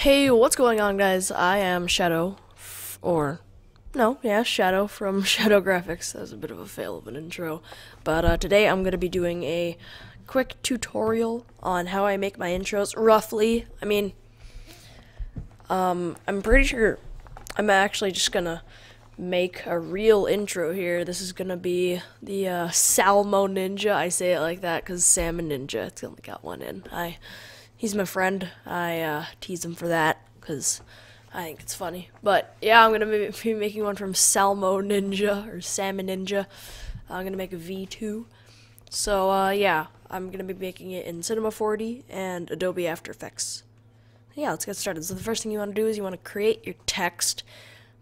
Hey, what's going on, guys? I am Shadow, Shadow from Shadow Graphics. That was a bit of a fail of an intro, but today I'm going to be doing a quick tutorial on how I make my intros, roughly. I'm pretty sure I'm actually just going to make a real intro here. This is going to be the salmoninja. I say it like that because salmon ninja, it's only got one in. He's my friend. I tease him for that because I think it's funny. But yeah, I'm gonna be making one from salmoninja or salmon ninja. I'm gonna make a V2. So yeah, I'm gonna be making it in Cinema 4D and Adobe After Effects. Yeah, let's get started. So the first thing you want to do is you want to create your text.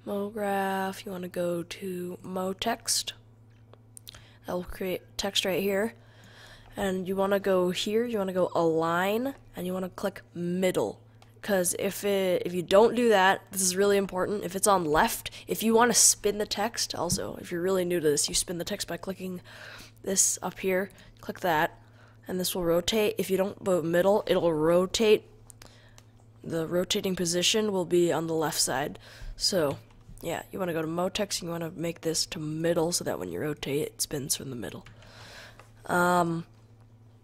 MoGraph. You want to go to MoText. That'll create text right here. And you want to go here, you want to go align, and you want to click middle. Because if you don't do that, this is really important, if it's on left, if you want to spin the text, also, if you're really new to this, you spin the text by clicking this up here, click that, and this will rotate. If you don't go middle, it'll rotate. The rotating position will be on the left side. So, yeah, you want to go to MoText, and you want to make this to middle so that when you rotate, it spins from the middle.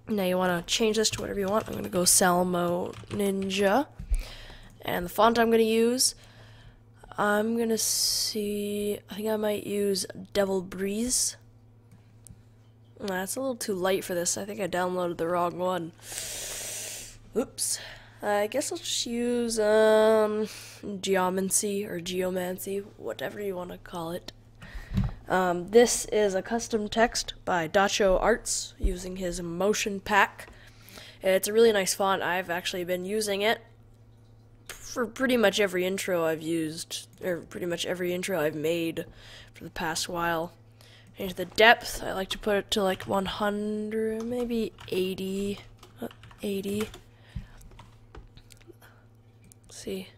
Now you want to change this to whatever you want. I'm going to go salmoninja. And the font I'm going to use, I'm going to see, I think I might use Devil Breeze. That's a little too light for this. I think I downloaded the wrong one. Oops. I guess I'll just use geomancy or geomancy, whatever you want to call it. This is a custom text by Dacho Arts using his motion pack. It's a really nice font. I've actually been using it for pretty much every intro I've used, or pretty much every intro I've made for the past while. Change the depth. I like to put it to like 100, maybe 80. 80. Let's see.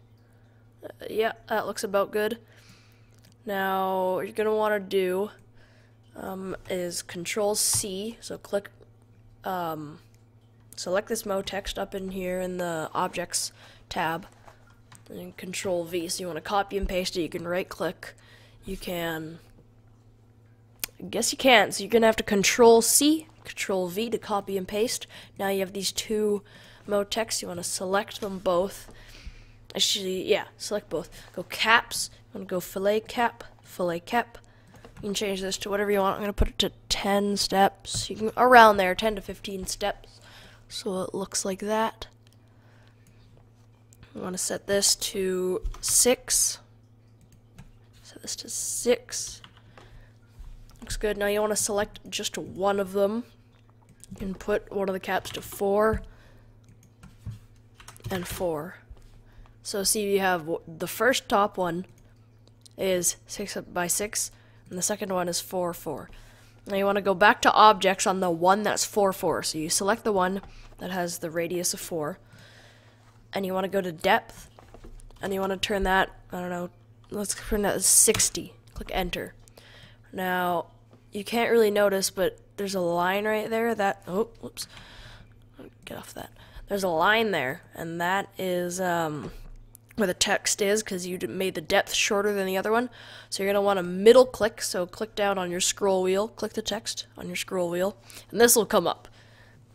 Yeah, that looks about good. Now, what you're going to want to do is Control C, so click, select this MoText up in here in the Objects tab, and Control V, so you want to copy and paste it. You can right click, you can, I guess you can't, so you're going to have to Control C, Control V to copy and paste. Now you have these two MoTexts, you want to select them both. Actually, yeah, select both. Go caps. You want to go fillet cap. You can change this to whatever you want. I'm going to put it to 10 steps. You can around there, 10 to 15 steps. So it looks like that. You want to set this to 6. Set this to 6. Looks good. Now you want to select just one of them. You can put one of the caps to 4 and 4. So see, you have the first top one is 6 by 6, and the second one is 4, 4. Now you want to go back to objects on the one that's 4, 4. So you select the one that has the radius of 4, and you want to go to depth, and you want to turn that, I don't know, let's turn that to 60. Click enter. Now, you can't really notice, but there's a line right there that, oh, whoops, get off that. There's a line there, and that is, where the text is, because you made the depth shorter than the other one. So you're going to want to middle click, so click down on your scroll wheel, click the text on your scroll wheel, and this will come up.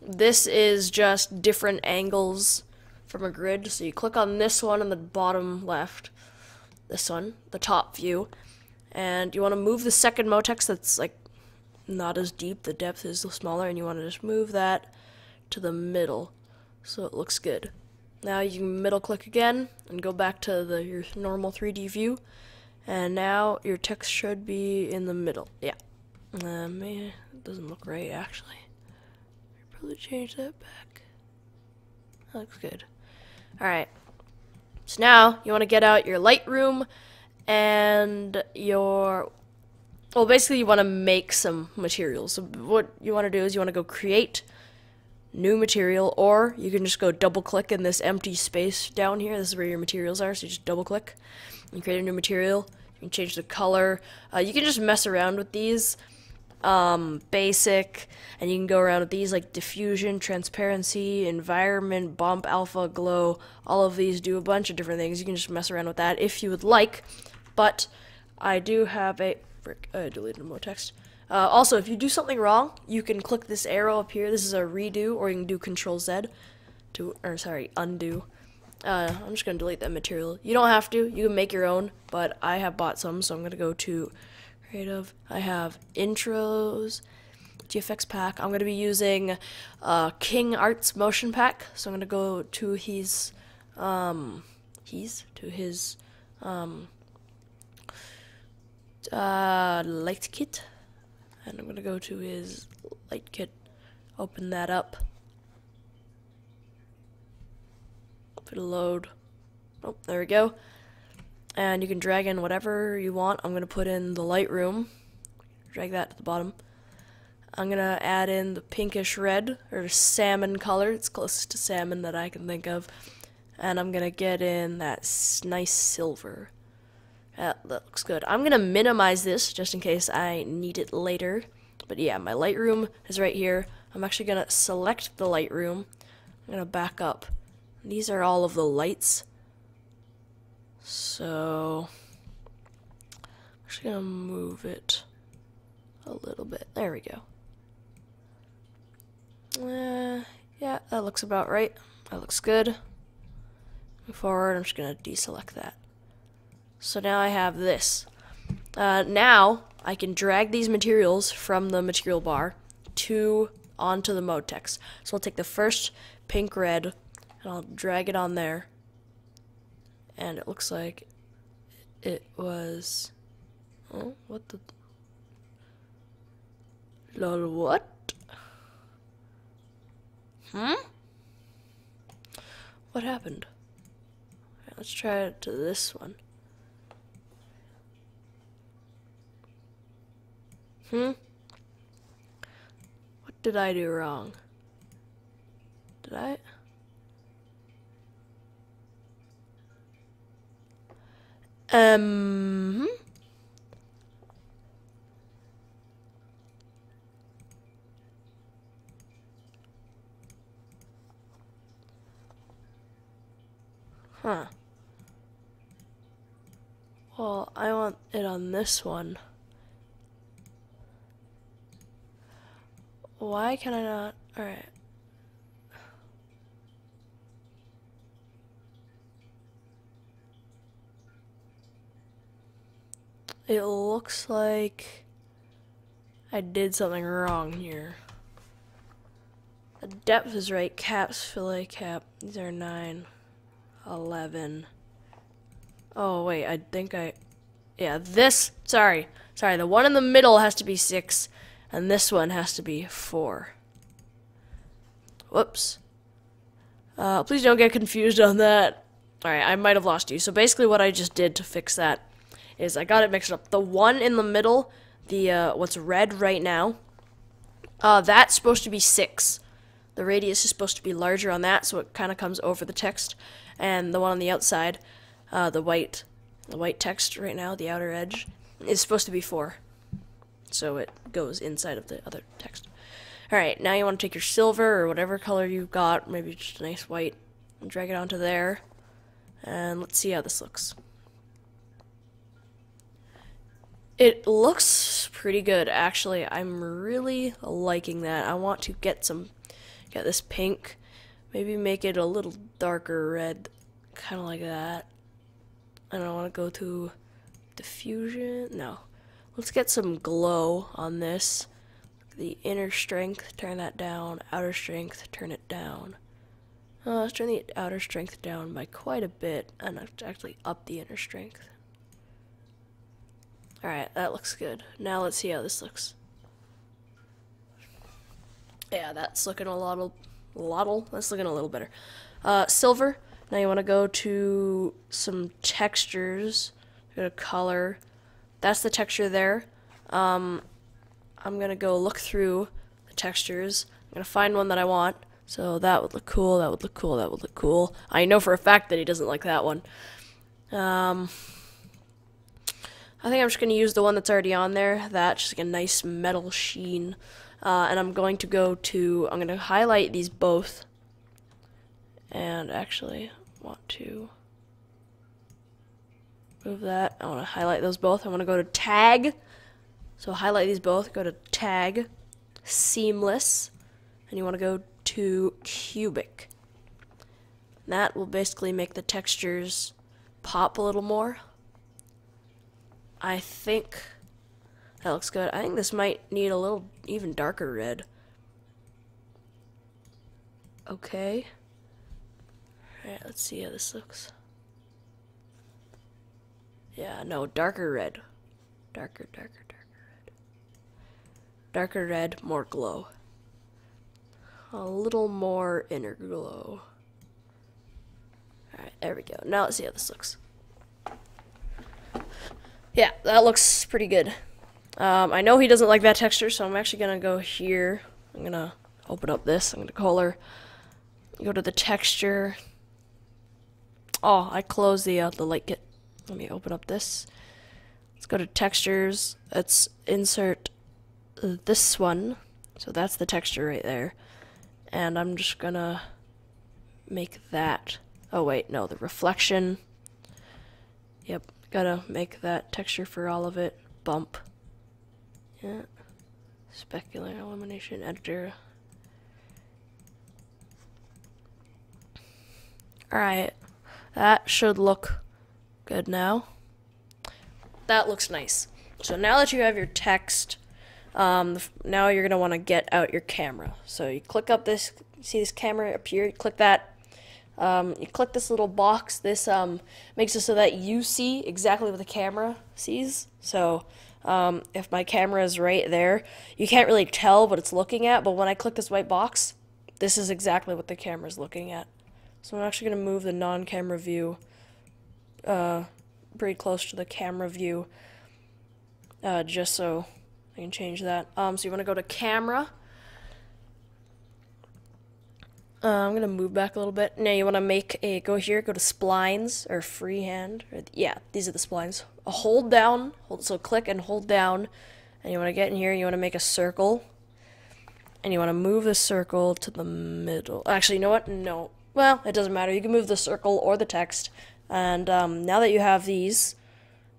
This is just different angles from a grid, so you click on this one in the bottom left, this one, the top view, and you want to move the second MoText that's like not as deep, the depth is smaller, and you want to just move that to the middle so it looks good. Now you can middle click again and go back to your normal 3D view, and now your text should be in the middle. Yeah, man, it doesn't look right actually. Probably change that back. That looks good. All right. So now you want to get out your Lightroom and basically you want to make some materials. So what you want to do is you want to go create new material, or you can just go double click in this empty space down here. This is where your materials are, so you just double click and create a new material. You can change the color. You can just mess around with these. basic, and you can go around with these like diffusion, transparency, environment, bump, alpha, glow. All of these do a bunch of different things. You can just mess around with that if you would like. But I do have a I deleted more text. Also, if you do something wrong, you can click this arrow up here. This is a redo, or you can do Control Z to, or sorry, undo. I'm just gonna delete that material. You don't have to. You can make your own, but I have bought some, so I'm gonna go to creative. I have intros, GFX pack. I'm gonna be using King Arts motion pack, so I'm gonna go to his light kit, and I'm gonna go to his light kit, open that up, put a load. Oh, there we go. And you can drag in whatever you want. I'm gonna put in the Lightroom, drag that to the bottom. I'm gonna add in the pinkish red, or salmon color. It's closest to salmon that I can think of. And I'm gonna get in that nice silver. That looks good. I'm gonna minimize this just in case I need it later. But yeah, my Lightroom is right here. I'm actually gonna select the Lightroom. I'm gonna back up. These are all of the lights. So I'm just gonna move it a little bit. There we go. Yeah, that looks about right. That looks good. Move forward. I'm just gonna deselect that. So now I have this. Now I can drag these materials from the material bar onto the mode text. So I'll take the first pink red and I'll drag it on there. And it looks like it was, oh, what the, lol, what? What happened? Right, let's try it to this one. What did I do wrong? Did I? Huh. Well, I want it on this one. Why can I not? Alright. It looks like I did something wrong here. The depth is right. Caps, fillet cap. These are 9, 11. Oh, wait. I think yeah, this. Sorry. The one in the middle has to be 6. And this one has to be 4. Whoops. Please don't get confused on that. Alright, I might have lost you. So basically what I just did to fix that is I got it mixed up. The one in the middle, the what's red right now, that's supposed to be 6. The radius is supposed to be larger on that, so it kind of comes over the text. And the one on the outside, the white text right now, the outer edge, is supposed to be 4. So it goes inside of the other text. Alright, now you want to take your silver or whatever color you've got, maybe just a nice white, and drag it onto there. And let's see how this looks. It looks pretty good, actually. I'm really liking that. I want to get this pink, maybe make it a little darker red, kind of like that. And I want to go to diffusion. No. Let's get some glow on this. The inner strength, turn that down. Outer strength, turn it down. Let's turn the outer strength down by quite a bit, and actually up the inner strength. Alright, that looks good. Now let's see how this looks. Yeah, that's looking that's looking a little better. Silver. Now you want to go to some textures. Go to color. That's the texture there. I'm gonna go look through the textures. I'm gonna find one that I want. So that would look cool, that would look cool, that would look cool. I know for a fact that he doesn't like that one. I think I'm just going to use the one that's already on there. That's just like a nice metal sheen. And I'm going to highlight these both. And actually, want to move that. I want to highlight those both. I want to go to tag. So highlight these both. Go to tag, seamless, and you want to go to cubic. That will basically make the textures pop a little more. I think that looks good. I think this might need a little even darker red. Okay. Alright, let's see how this looks. Yeah, no, darker red. Darker red. Darker red, more glow. A little more inner glow. Alright, there we go. Now let's see how this looks. Yeah, that looks pretty good. I know he doesn't like that texture, so I'm actually going to go here. I'm going to open up this. I'm going to color. Go to the texture. Oh, I closed the light kit. Let me open up this. Let's go to textures. Let's insert this one. So that's the texture right there. And I'm just going to make that. Oh, wait, no, the reflection. Yep. Gotta make that texture for all of it. Bump. Yeah. Specular illumination editor. Alright. That should look good now. That looks nice. So now that you have your text, now you're gonna want to get out your camera. So you click up this, see this camera up here, you click that. You click this little box. This makes it so that you see exactly what the camera sees. So if my camera is right there, you can't really tell what it's looking at, but when I click this white box, this is exactly what the camera is looking at. So I'm actually going to move the non-camera view pretty close to the camera view just so I can change that. So you want to go to camera. I'm going to move back a little bit. Now you want to go here, go to splines, or freehand. Yeah, these are the splines. Hold down, so click and hold down, and you want to get in here, you want to make a circle, and you want to move the circle to the middle. Actually, you know what? No. Well, it doesn't matter. You can move the circle or the text, and now that you have these,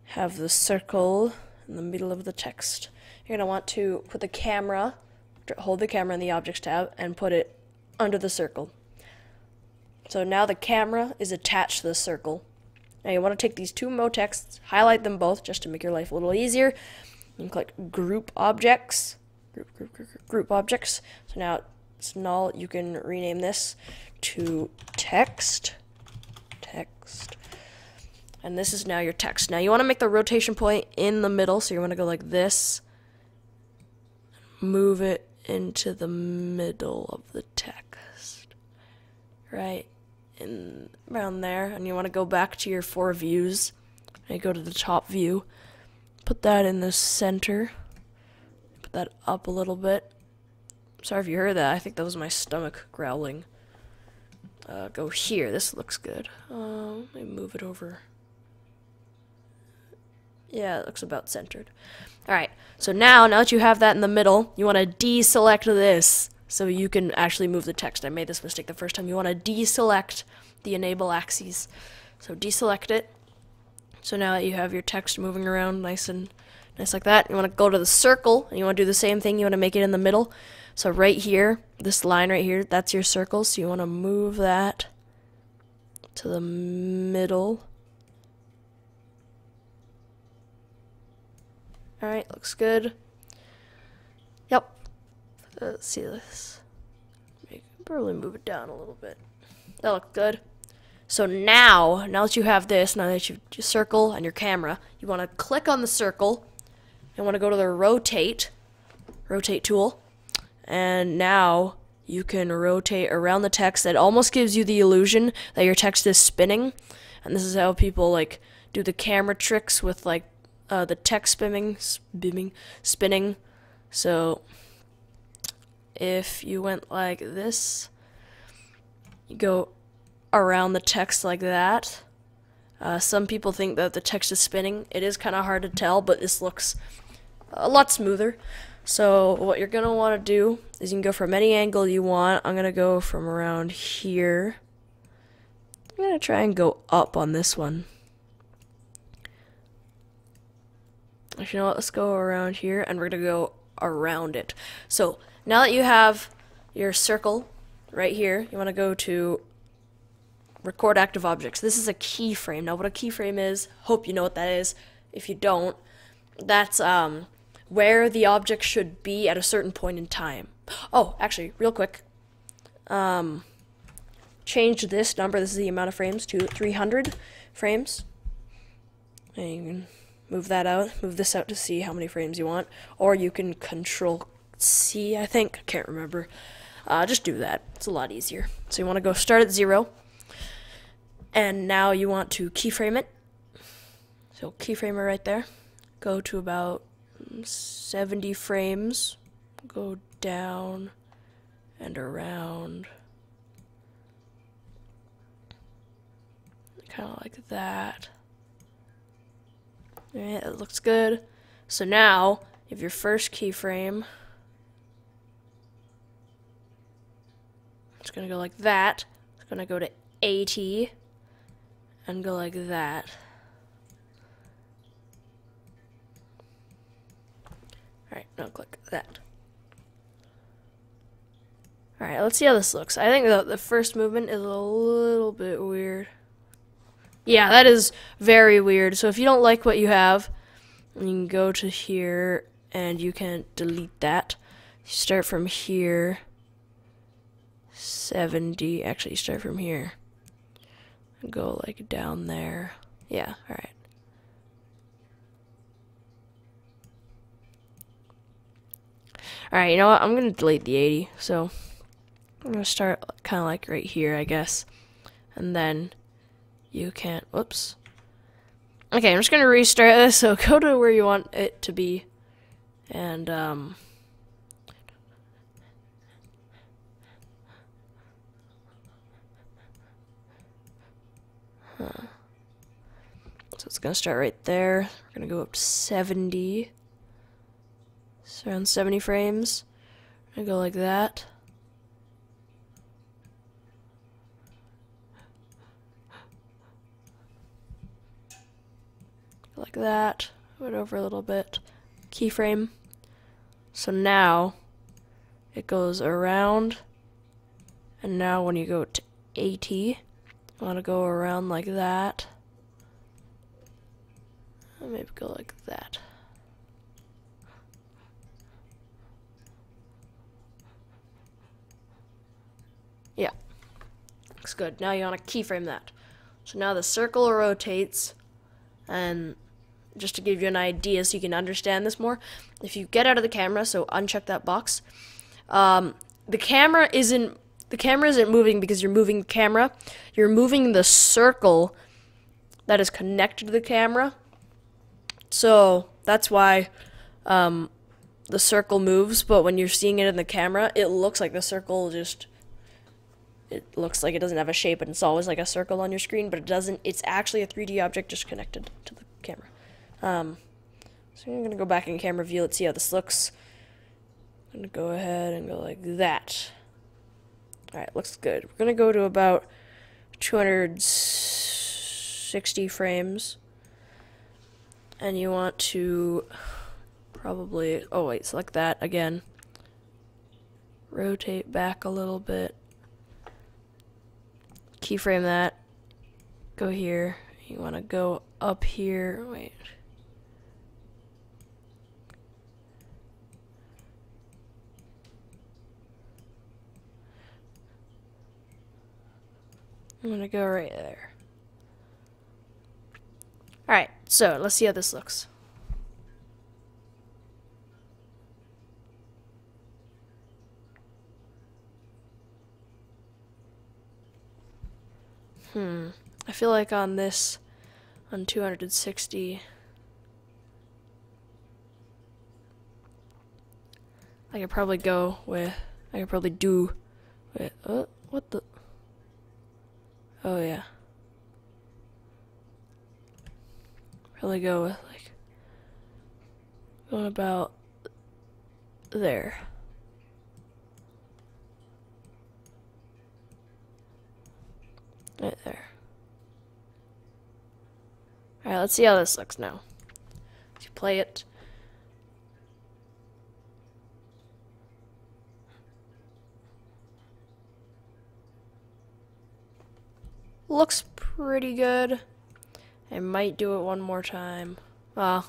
have the circle in the middle of the text. You're going to want to put the camera, hold the camera in the Objects tab, and put it under the circle. So now the camera is attached to the circle. Now you want to take these two motexts, highlight them both just to make your life a little easier. You can click group objects. Group objects. So now it's null. You can rename this to text. And this is now your text. Now you want to make the rotation point in the middle, so you want to go like this. Move it into the middle of the text, right in around there, and you want to go back to your 4 views, and you go to the top view, put that in the center, put that up a little bit. Sorry if you heard that. I think that was my stomach growling. Go here. This looks good. Let me move it over. Yeah, it looks about centered. Alright, so now that you have that in the middle, you want to deselect this so you can actually move the text. I made this mistake the first time. You want to deselect the enable axes. So deselect it. So now that you have your text moving around nice like that, you want to go to the circle, and you want to do the same thing. You want to make it in the middle. So right here, this line right here, that's your circle. So you want to move that to the middle. Alright, looks good. Yep. Let's see this. Probably move it down a little bit. That looks good. So now that you have this, now that you've your circle and your camera, you want to click on the circle and want to go to the rotate tool. And now you can rotate around the text. That almost gives you the illusion that your text is spinning. And this is how people like do the camera tricks with like the text spinning. So if you went like this, you go around the text like that, Some people think that the text is spinning. It is kind of hard to tell, but this looks a lot smoother. So what you're going to want to do is you can go from any angle you want. I'm going to go from around here. I'm going to try and go up on this one. Actually, you know what? Let's go around here, and we're going to go around it. So now that you have your circle right here, you want to go to record active objects. This is a keyframe. Now what a keyframe is, hope you know what that is. If you don't, that's where the object should be at a certain point in time. Oh, actually, real quick, change this number, this is the amount of frames, to 300 frames. And you can move that out, move this out to see how many frames you want, or you can Control C, I think, I can't remember. Just do that, it's a lot easier. So you want to go start at 0, and now you want to keyframe it. So keyframe it right there, go to about 70 frames, go down and around, kind of like that. Alright, that looks good. So now, if your first keyframe, it's going to go like that. It's going to go to 80 and go like that. Alright, now click that. Alright, let's see how this looks. I think the first movement is a little bit weird. Yeah, that is very weird. So if you don't like what you have, you can go to here and you can delete that. You start from here, 70. Actually, you start from here and go like down there. Yeah, alright. Alright, you know what? I'm going to delete the 80. So I'm going to start kind of like right here, I guess. And then you can't, whoops. Okay, I'm just going to restart this, so go to where you want it to be, and, So it's going to start right there. We're going to go up to 70. So around 70 frames. I'm going to go like that. Like that, move it over a little bit, keyframe. So now it goes around, and now when you go to 80, you want to go around like that, and maybe go like that. Yeah, looks good. Now you want to keyframe that. So now the circle rotates, and just to give you an idea so you can understand this more, if you get out of the camera, so uncheck that box, the camera isn't moving because you're moving the camera. You're moving the circle that is connected to the camera. So that's why the circle moves, but when you're seeing it in the camera, it looks like the circle just, it looks like it doesn't have a shape, and it's always like a circle on your screen, but it doesn't. It's actually a 3D object just connected to the camera. So I'm going to go back in camera view. Let's see how this looks. I'm going to go ahead and go like that. Alright, looks good. We're going to go to about 260 frames. And you want to probably, oh wait, select that again. Rotate back a little bit. Keyframe that. Go here. You want to go up here. Wait. I'm going to go right there. Alright, so let's see how this looks. I feel like on this, on 260, I could probably do with, what the, oh yeah. Probably go with like going about there. Right there. Alright, let's see how this looks now. If you play it. Looks pretty good. I might do it one more time. Well,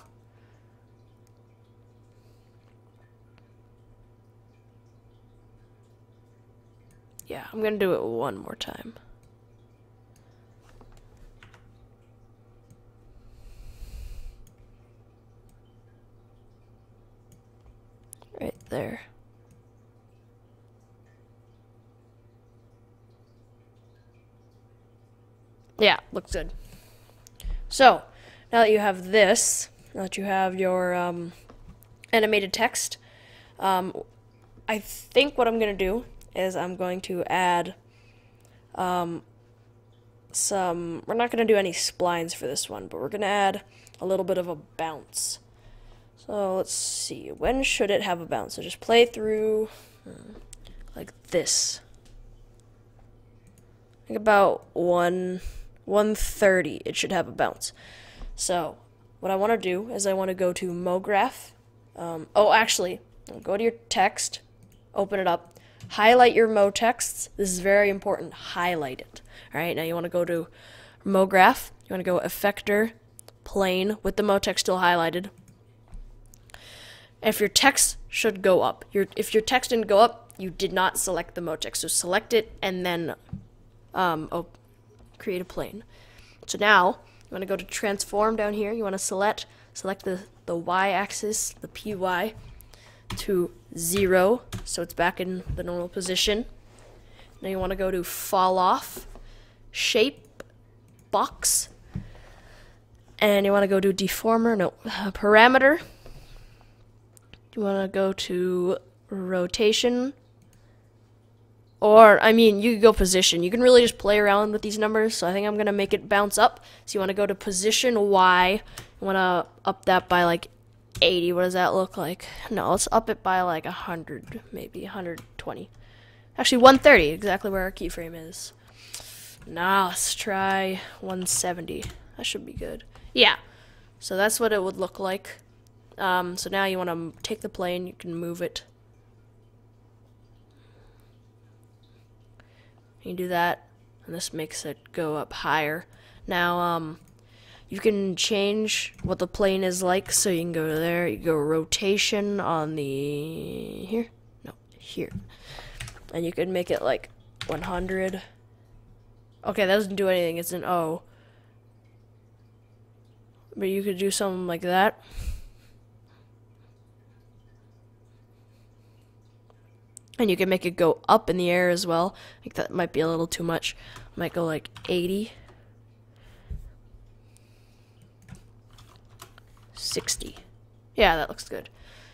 yeah, I'm gonna do it one more time. Right there. Yeah, looks good. So, now that you have this, now that you have your animated text, I think what I'm going to do is I'm going to add we're not going to do any splines for this one, but we're going to add a little bit of a bounce. So let's see, when should it have a bounce? So just play through like this. I think about 130 it should have a bounce. So what I want to do is I want to go to MoGraph. Actually, go to your text, open it up, highlight your Mo texts. This is very important. Highlight it. All right, now you want to go to MoGraph. You want to go Effector, Plane with the Mo text still highlighted. If your text should go up, if your text didn't go up, you did not select the Mo text. So select it and then create a plane. So now you want to go to Transform down here. You want to select the y-axis, the py, to 0, so it's back in the normal position. Now you want to go to Fall Off, Shape, Box, and you want to go to Parameter. You want to go to Rotation, or, I mean, you could go Position. You can really just play around with these numbers, so I think I'm going to make it bounce up. So you want to go to Position Y. You want to up that by like 80. What does that look like? No, let's up it by like 100, maybe 120. Actually, 130, exactly where our keyframe is. Now let's try 170. That should be good. Yeah, so that's what it would look like. So now you want to take the plane, you can move it. You do that, and this makes it go up higher. Now, you can change what the plane is like, so you can go to there, you go rotation on the, here? No, here. And you can make it like 100. Okay, that doesn't do anything, it's an O. But you could do something like that. And you can make it go up in the air as well. I think that might be a little too much. Might go like 80. 60. Yeah, that looks good.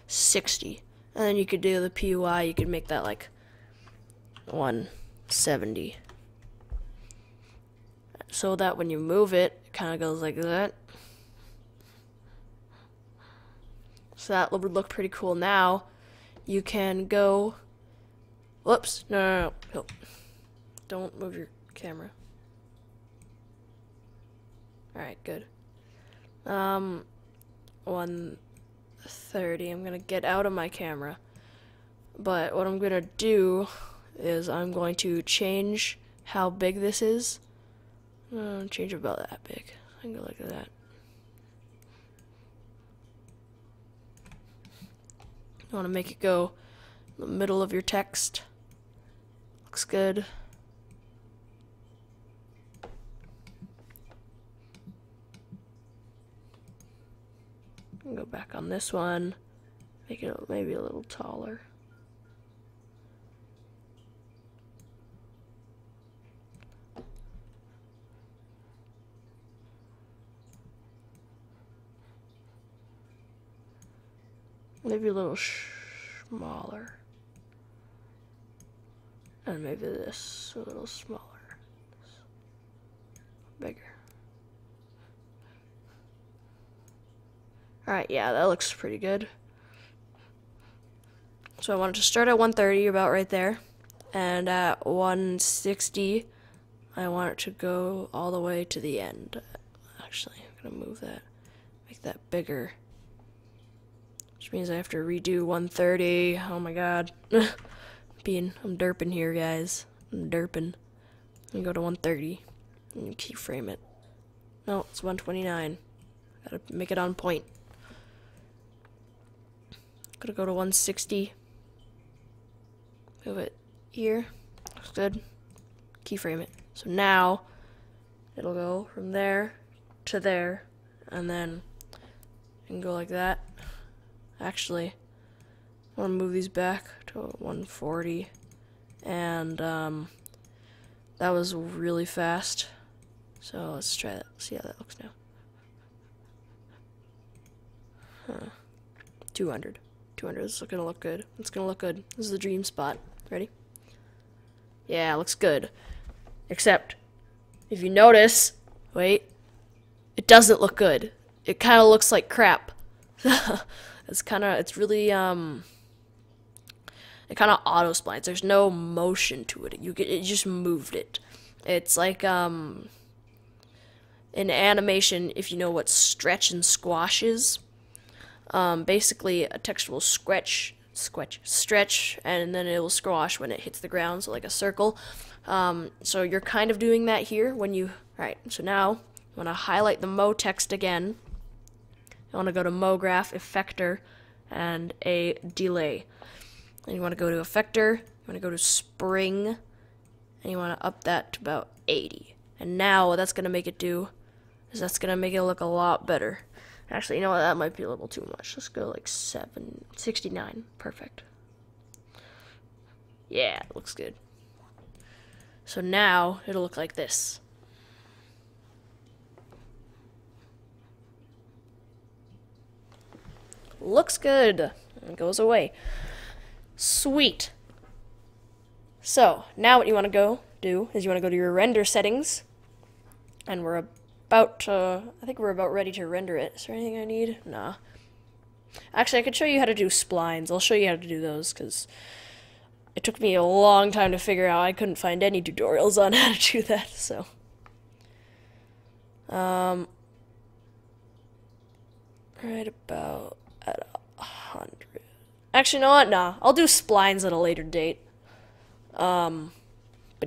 60. And then you could do the PY, you could make that like 170. So that when you move it, it kind of goes like that. So that would look pretty cool. Now, you can go... Whoops, no. Don't move your camera. Alright, good. 130. I'm gonna get out of my camera. But what I'm gonna do is I'm going to change how big this is. Change it about that big. I can go like that. You want to make it go in the middle of your text. Looks good. Go back on this one. Make it maybe a little taller. Maybe a little smaller. And maybe this a little smaller. Bigger. Alright, yeah, that looks pretty good. So I want it to start at 130, about right there. And at 160, I want it to go all the way to the end. Actually, I'm going to move that, make that bigger. Which means I have to redo 130. Oh my god. I'm derping here, guys. I'm derping. And go to 130. And keyframe it. No, it's 129. Gotta make it on point. Gonna go to 160. Move it here. Looks good. Keyframe it. So now it'll go from there to there, and then you can go like that. Actually, I want to move these back to 140, and that was really fast. So let's try that. See how that looks now. 200. 200 is gonna look good. It's gonna look good. This is the dream spot. Ready? Yeah, it looks good. Except, if you notice, wait, it doesn't look good. It kind of looks like crap. It's really, it kind of auto splines. There's no motion to it. It just moved it. It's like, in animation, if you know what stretch and squash is, basically a text will stretch, and then it will squash when it hits the ground, so like a circle. So you're kind of doing that here when you, alright, so now you want to highlight the Mo text again. You want to go to Mo Graph, Effector, and a Delay. And you want to go to Effector, you want to go to Spring, and you want to up that to about 80. And now what that's going to make it do is that's going to make it look a lot better. Actually, you know what, that might be a little too much. Let's go like 69. Perfect. Yeah, it looks good. So now it'll look like this. Looks good. And it goes away. Sweet. So now what you want to go do is you want to go to your render settings, and we're about to, I think we're about ready to render it. Is there anything I need? Nah. Actually, I could show you how to do splines. I'll show you how to do those because it took me a long time to figure out. I couldn't find any tutorials on how to do that, so. Right about at 100. Actually, you know what? Nah, I'll do splines at a later date. But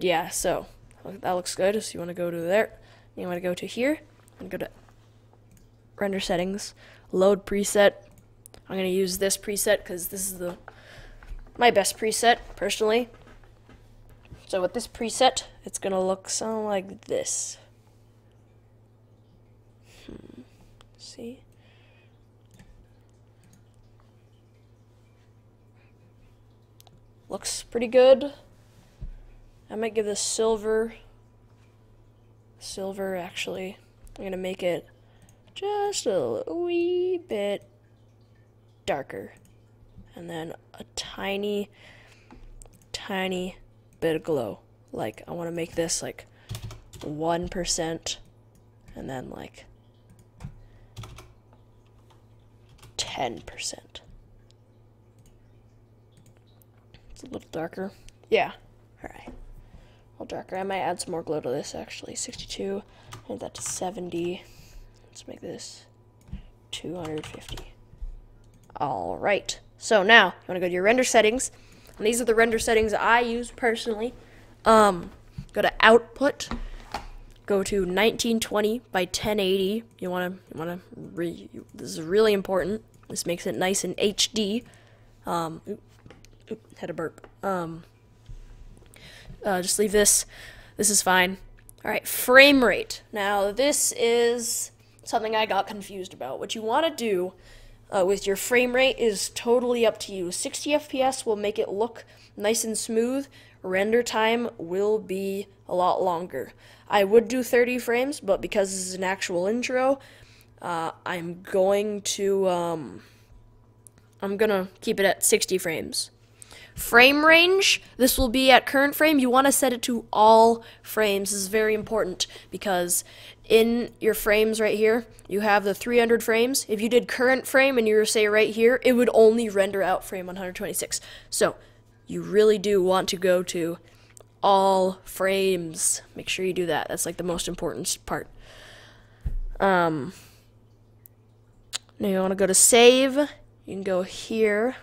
yeah, so that looks good. So you want to go to there. You want to go to here and go to render settings, load preset. I'm going to use this preset because this is my best preset personally. So with this preset, it's going to look something like this. See? Looks pretty good. I might give this silver, actually. I'm going to make it just a wee bit darker. And then a tiny bit of glow. Like, I want to make this like 1%, and then like 10%. It's a little darker. Yeah. Alright. A little darker. I might add some more glow to this actually. 62. Add that to 70. Let's make this 250. Alright. So now, you want to go to your render settings. And these are the render settings I use personally. Go to output. Go to 1920 by 1080. This is really important. This makes it nice and HD. Had a burp. Just leave this. This is fine. Alright, frame rate. Now, this is something I got confused about. What you want to do with your frame rate is totally up to you. 60 FPS will make it look nice and smooth. Render time will be a lot longer. I would do 30 frames, but because this is an actual intro, I'm gonna keep it at 60 frames. Frame range, this will be at current frame. You want to set it to all frames. This is very important because in your frames right here, you have the 300 frames. If you did current frame and you were, say, right here, it would only render out frame 126. So you really do want to go to all frames. Make sure you do that. That's like the most important part. Now you want to go to save. You can go here.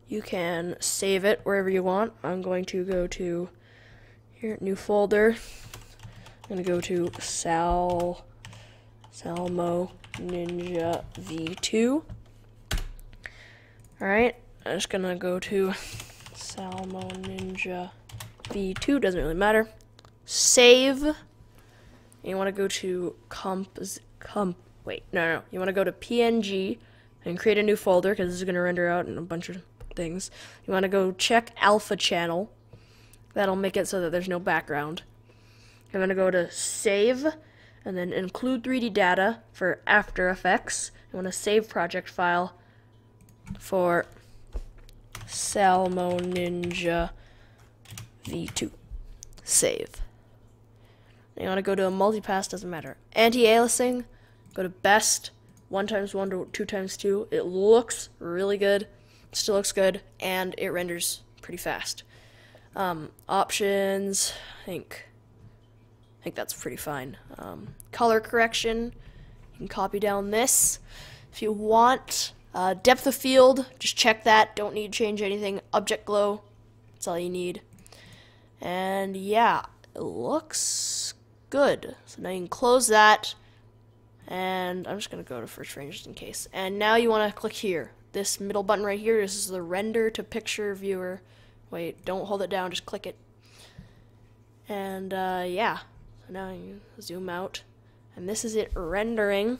You can save it wherever you want. I'm going to go to here, new folder. I'm going to go to salmoninja v2. Alright, I'm just going to go to salmoninja v2, doesn't really matter. Save. You want to go to you want to go to PNG and create a new folder because this is going to render out in a bunch of things. You want to go check alpha channel. That'll make it so that there's no background. I'm going to go to save and then include 3D data for After Effects. You want to save project file for salmoninja v2. Save. You want to go to a multipass, doesn't matter. Anti-aliasing, go to best, 1x1 to 2x2. It looks really good, still looks good, and it renders pretty fast. Options, I think that's pretty fine. Color correction, you can copy down this. If you want, depth of field, just check that, don't need to change anything. Object glow, that's all you need. And yeah, it looks good. So now you can close that, and I'm just going to go to first frame just in case. And now you want to click here. This middle button right here, this is the render to picture viewer. Wait, don't hold it down, just click it. And yeah, so now you zoom out, and this is it rendering.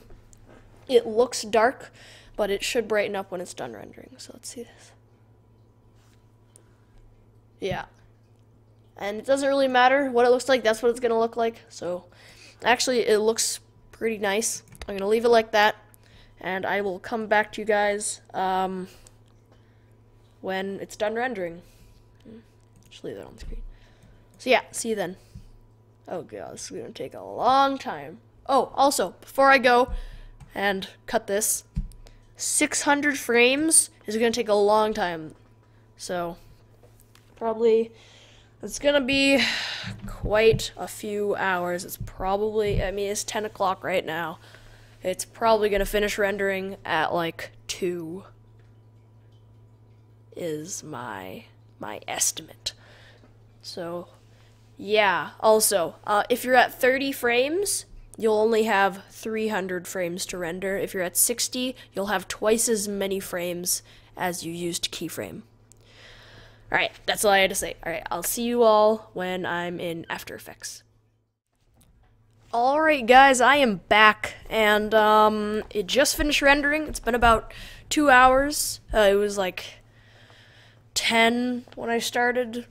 It looks dark, but it should brighten up when it's done rendering. So let's see this. Yeah. And it doesn't really matter what it looks like, that's what it's going to look like. So actually it looks pretty nice. I'm going to leave it like that, and I will come back to you guys when it's done rendering. Just leave that on the screen. So yeah, see you then. Oh god, this is going to take a long time. Oh, also, before I go and cut this, 600 frames is going to take a long time. So probably it's going to be quite a few hours. It's probably, I mean, it's 10 o'clock right now. It's probably going to finish rendering at like 2 is my estimate. So yeah, also, if you're at 30 frames, you'll only have 300 frames to render. If you're at 60, you'll have twice as many frames as you used keyframe. Alright, that's all I had to say. Alright, I'll see you all when I'm in After Effects. Alright guys, I am back, and it just finished rendering. It's been about 2 hours. It was like 10 when I started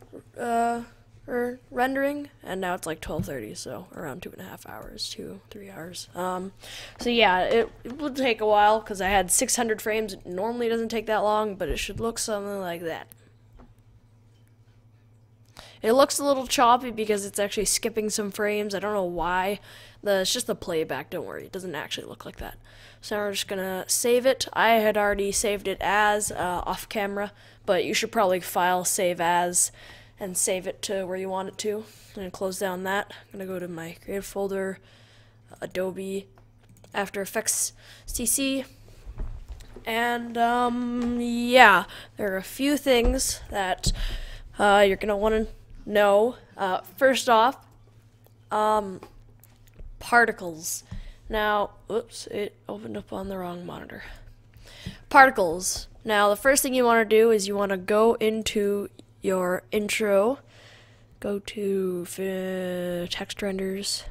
rendering, and now it's like 12:30, so around 2.5 hours, 2-3 hours. So yeah, it would take a while because I had 600 frames. It normally doesn't take that long, but it should look something like that. It looks a little choppy because it's actually skipping some frames. I don't know why. It's just the playback, don't worry. It doesn't actually look like that. So now we're just going to save it. I had already saved it as off camera, but you should probably file save as and save it to where you want it to. I'm going to close down that. I'm going to go to my creative folder, Adobe After Effects CC. And yeah, there are a few things that you're going to want to know. First off, particles. Now, oops, it opened up on the wrong monitor. Particles. Now, the first thing you want to do is you want to go into your intro, go to text renders,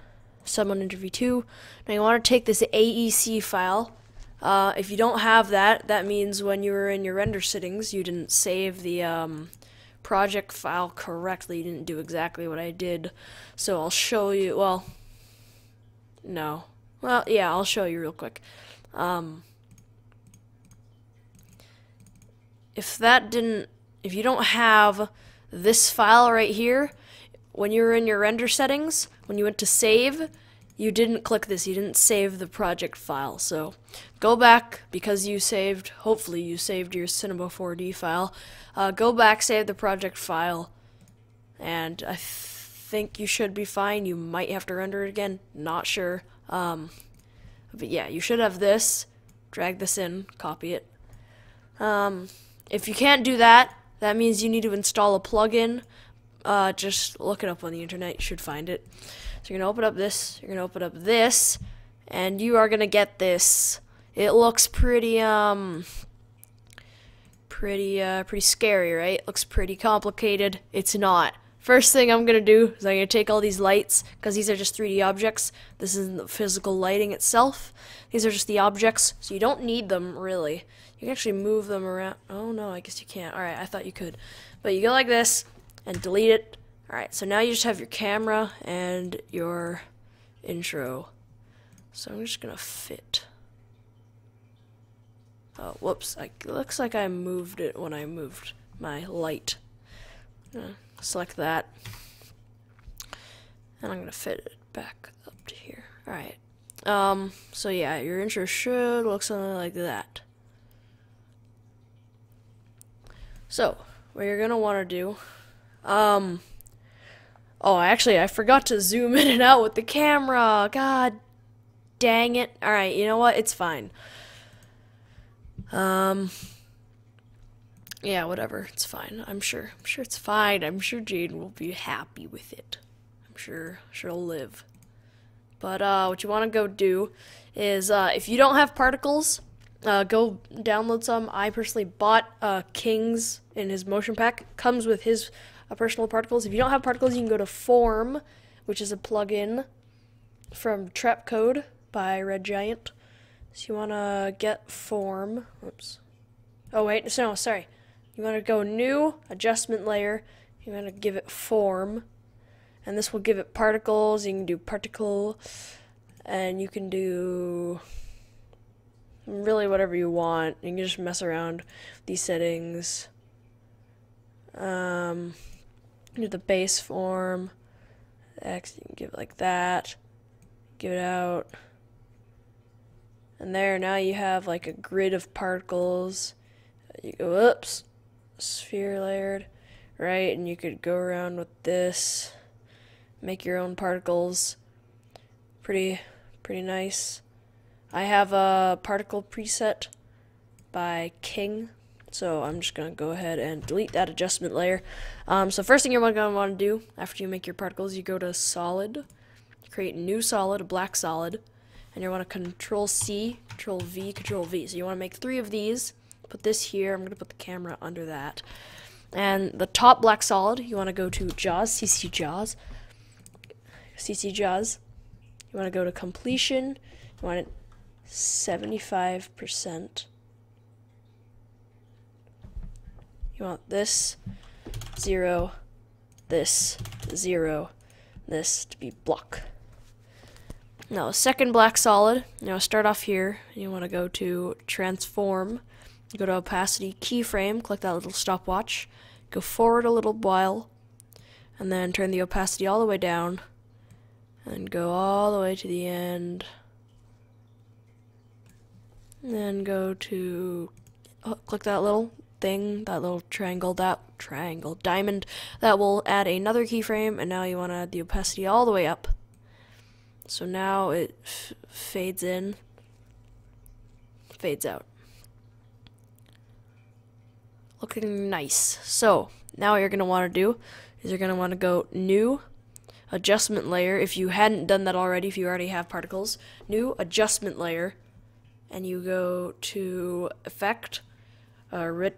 salmoninja v2. Now you want to take this AEC file. If you don't have that, that means when you were in your render settings, you didn't save the project file correctly. You didn't do exactly what I did. So I'll show you, well, no. Well, yeah, I'll show you real quick. If you don't have this file right here, when you were in your render settings, when you went to save, you didn't click this. You didn't save the project file. So go back, because you saved, hopefully you saved your Cinema 4D file. Go back, save the project file, and I think you should be fine. You might have to render it again. Not sure. But yeah, you should have this. Drag this in, copy it. If you can't do that, that means you need to install a plugin. Just look it up on the internet. You should find it. So you're gonna open up this. You're gonna open up this, and you are gonna get this. It looks pretty pretty scary, right? It looks pretty complicated. It's not. First thing I'm gonna do is I'm gonna take all these lights, because these are just 3D objects. This isn't the physical lighting itself. These are just the objects, so you don't need them really. You can actually move them around. Oh no, I guess you can't. Alright, I thought you could. But you go like this and delete it. Alright, so now you just have your camera and your intro. So I'm just gonna fit. Oh, whoops. It looks like I moved it when I moved my light. Select that. And I'm gonna fit it back up to here. Alright. So yeah, your intro should look something like that. So, what you're gonna wanna do, oh, actually, I forgot to zoom in and out with the camera. God dang it. Alright, you know what? It's fine. Yeah, whatever. It's fine. I'm sure it's fine. I'm sure Jade will be happy with it. I'm sure she'll live. But what you want to go do is, if you don't have particles, go download some. I personally bought King's in his motion pack. Comes with his personal particles. If you don't have particles, you can go to Form, which is a plugin from Trap Code by Red Giant. So you want to get Form. Oops. Oh wait, no, sorry. You want to go New, Adjustment Layer. You want to give it Form. And this will give it particles. You can do particle. And you can do really whatever you want. You can just mess around with these settings. Do the base form. X, you can give it like that. Give it out. And there, now you have like a grid of particles. You go, oops, sphere layered, right? And you could go around with this, make your own particles. Pretty nice. I have a particle preset by King, so I'm just gonna go ahead and delete that adjustment layer. So first thing you're gonna want to do after you make your particles, you go to Solid, create a new solid, a black solid, and you want to Control C, Control V, Control V. So you want to make 3 of these. Put this here. I'm gonna put the camera under that. And the top black solid, you want to go to Jaws, CC Jaws, CC Jaws. You want to go to completion. You want it 75%. You want this 0, this 0, this to be block. Now, second black solid, start off here. You want to go to Transform. You go to Opacity, Keyframe, click that little stopwatch. Go forward a little while, and then turn the opacity all the way down, and go all the way to the end. And then go to, click that little thing, that little triangle, diamond, that will add another keyframe, and now you want to add the opacity all the way up. So now it fades in, fades out. Looking nice. So now what you're going to want to do is you're going to want to go New, Adjustment Layer. If you hadn't done that already, if you already have particles, New, Adjustment Layer, and you go to Effect, Red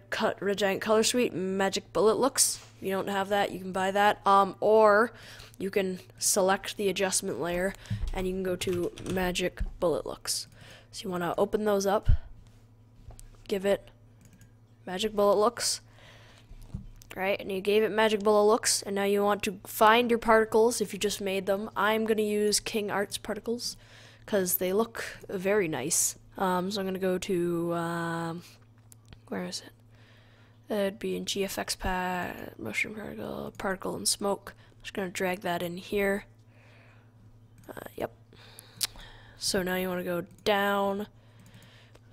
Giant Color Suite, Magic Bullet Looks. If you don't have that, you can buy that. Or you can select the adjustment layer and you can go to Magic Bullet Looks. So you want to open those up, give it Magic Bullet Looks, right? And you gave it Magic Bullet Looks, and now you want to find your particles if you just made them. I'm going to use King Arts particles because they look very nice. So I'm going to go to, where is it? It'd be in GFX Pad, Motion Particle, Particle and Smoke. Just gonna drag that in here. Yep. So now you want to go down,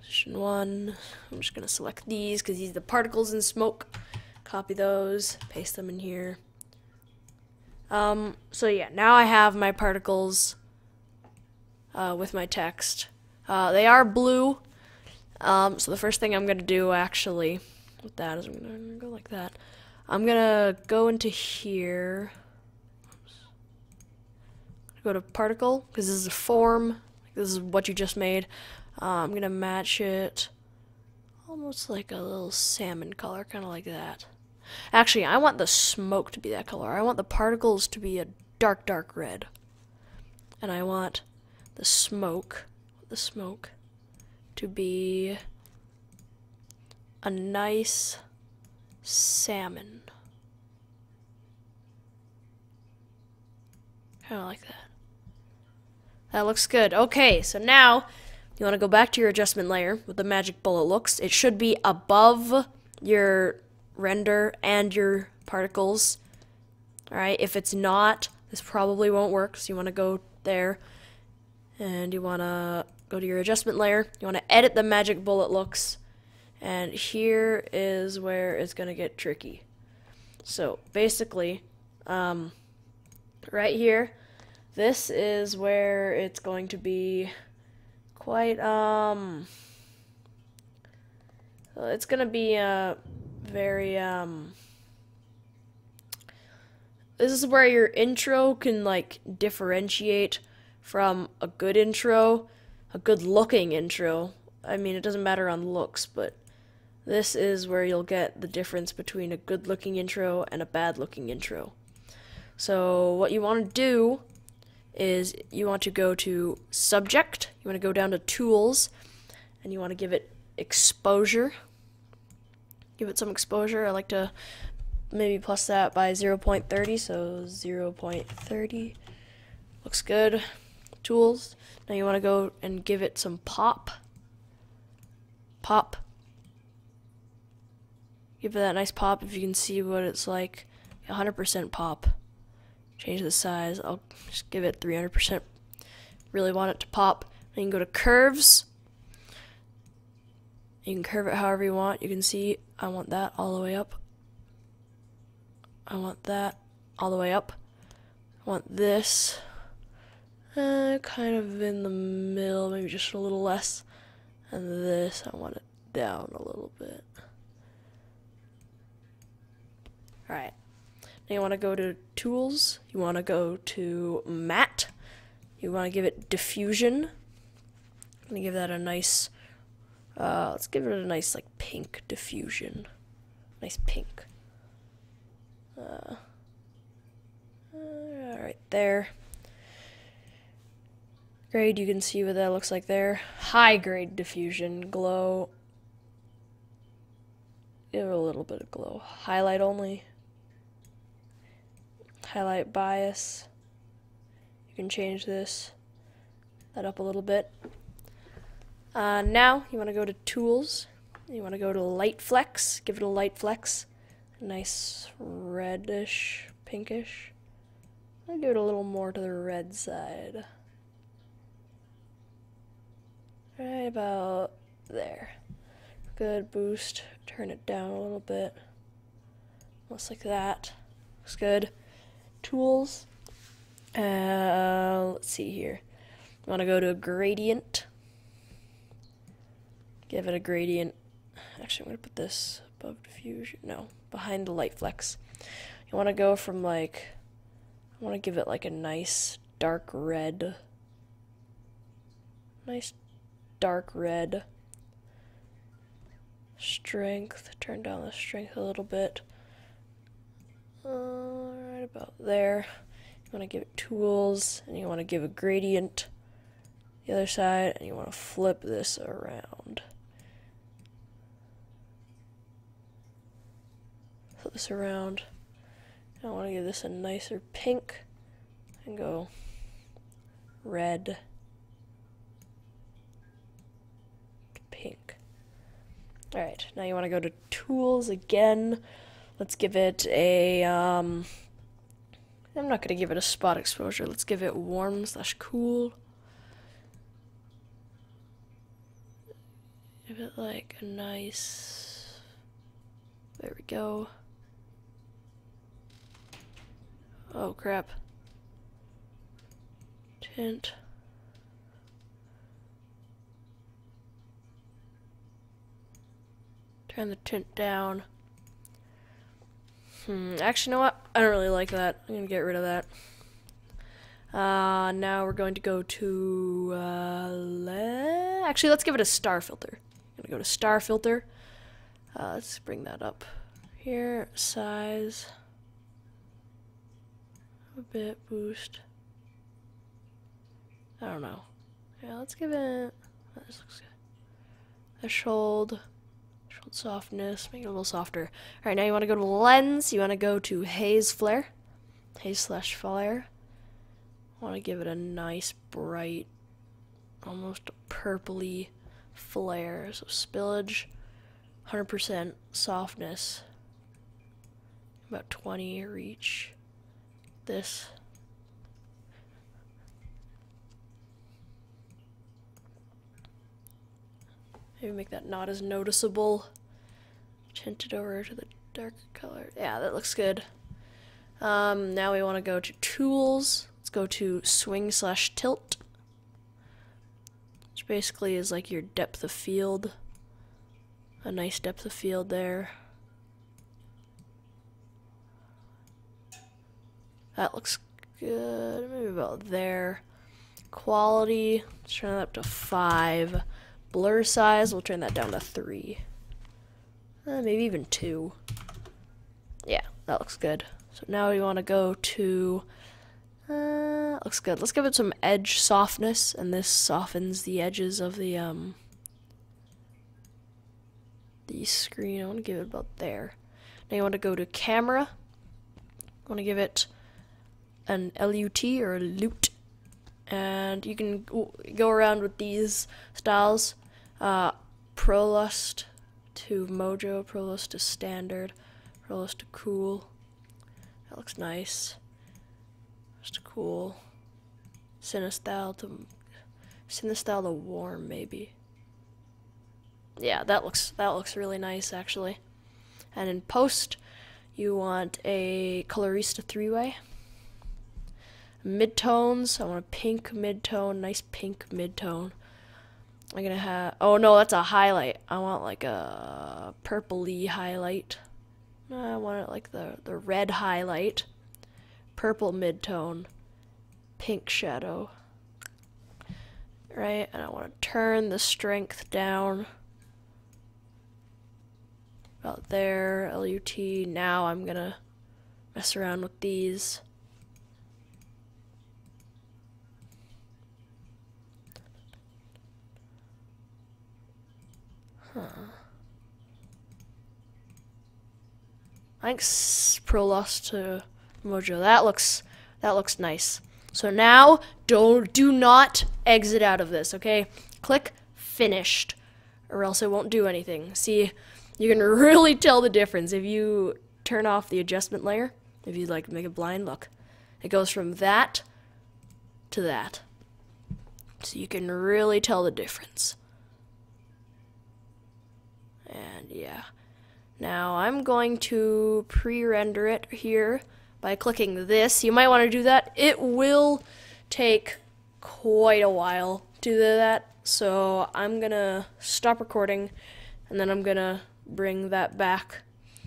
position 1. I'm just gonna select these because these are the particles in smoke. Copy those, paste them in here. So yeah, now I have my particles with my text. They are blue. So the first thing I'm gonna do actually with that is I'm gonna go like that. I'm gonna go into here. Oops. Go to particle because this is a form. This is what you just made. I'm gonna match it almost like a little salmon color, kind of like that. Actually, I want the smoke to be that color. I want the particles to be a dark, dark red. And I want the smoke to be a nice salmon. Kind of like that. That looks good. Okay, so now you want to go back to your adjustment layer with the magic bullet looks. It should be above your render and your particles. Alright, if it's not, this probably won't work. So you want to go there and you want to go to your adjustment layer. You want to edit the magic bullet looks. And here is where it's going to get tricky. So basically, right here, this is where it's going to be quite, it's going to be very, this is where your intro can, like, differentiate from a good intro, a good looking intro. I mean, it doesn't matter on looks, but this is where you'll get the difference between a good looking intro and a bad looking intro. So what you want to do is you want to go to subject, you want to go down to tools, and you want to give it exposure. Give it some exposure. I like to maybe plus that by 0.30, so 0.30 looks good. Tools. Now you want to go and give it some pop. Pop. Give it that nice pop. If you can see what it's like, 100% pop. Change the size. I'll just give it 300%. Really want it to pop. Then you can go to curves. You can curve it however you want. You can see I want that all the way up. I want that all the way up. I want this kind of in the middle, maybe just a little less. And this, I want it down a little bit. Alright. Now you want to go to tools. You want to go to matte. You want to give it diffusion. I'm going to give that a nice, let's give it a nice like pink diffusion. Nice pink. Alright, there. Grade, you can see what that looks like there. High grade diffusion, glow. Give it a little bit of glow. Highlight only. Highlight bias. You can change that up a little bit. Now you want to go to tools. You want to go to light flex. Give it a light flex. A nice reddish, pinkish. I'll give it a little more to the red side. Right about there. Good boost. Turn it down a little bit. Almost like that. Looks good. Tools. Let's see here. You want to go to gradient. Give it a gradient. Actually, I'm going to put this above diffusion. No, behind the light flex. You want to go from like, I want to give it like a nice dark red. Nice dark red. Strength. Turn down the strength a little bit. Right about there. You want to give it tools, and you want to give a gradient the other side, and you want to flip this around. Flip this around. I want to give this a nicer pink and go red to pink. Alright, now you want to go to tools again. Let's give it a I'm not gonna give it a spot exposure. Let's give it warm / cool. Give it like a nice, there we go. Oh crap. Tint. Turn the tint down. Actually, you know what? I don't really like that. I'm gonna get rid of that. Now we're going to go to, actually, let's give it a star filter. I'm gonna go to star filter. Let's bring that up here. Size. A bit boost. I don't know. Yeah, let's give it, this looks good. Threshold. Softness, make it a little softer. Alright, now you want to go to lens, you want to go to haze flare. Haze / flare. I want to give it a nice bright, almost purpley flare. So spillage, 100% softness, about 20 reach. This. Maybe make that not as noticeable. Tint it over to the darker color. Yeah, that looks good. Now we want to go to tools. Let's go to swing / tilt. Which basically is like your depth of field. A nice depth of field there. That looks good. Maybe about there. Quality, let's turn that up to 5. Blur size, we'll turn that down to 3. Maybe even 2. Yeah, that looks good. So now we want to go to, looks good. Let's give it some edge softness, and this softens the edges of the screen. I want to give it about there. Now you want to go to camera. I want to give it an LUT or a LUT. And you can go around with these styles. Prolust to Mojo, Prolust to Standard, Prolust to Cool. That looks nice. Just cool. Cinestyle to Warm, maybe. Yeah, that looks really nice actually. And in post, you want a Colorista 3-way. Midtones, I want a pink midtone, nice pink midtone. I'm gonna have, oh no, that's a highlight. I want like a purpley highlight. I want it like the red highlight. Purple midtone. Pink shadow. Right, and I want to turn the strength down. About there, LUT. Now I'm gonna mess around with these. Thanks, Prolust to Mojo. That looks nice. So now do not exit out of this, okay? Click finished, or else it won't do anything. See, you can really tell the difference if you turn off the adjustment layer. If you like make it blind, look, it goes from that to that. So you can really tell the difference. And yeah. Now I'm going to pre-render it here by clicking this. You might want to do that. It will take quite a while to do that. So I'm gonna stop recording and then I'm gonna bring that back.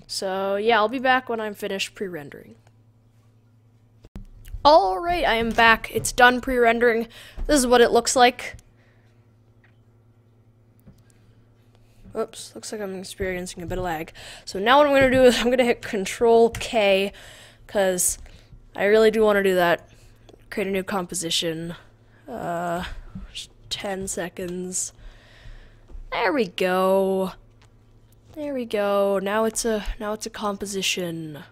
So yeah, I'll be back when I'm finished pre-rendering. Alright, I am back. It's done pre-rendering. This is what it looks like. Oops, looks like I'm experiencing a bit of lag. So now what I'm going to do is I'm going to hit Control K, because I really do want to do that. Create a new composition. 10 seconds. There we go. There we go. Now it's a composition.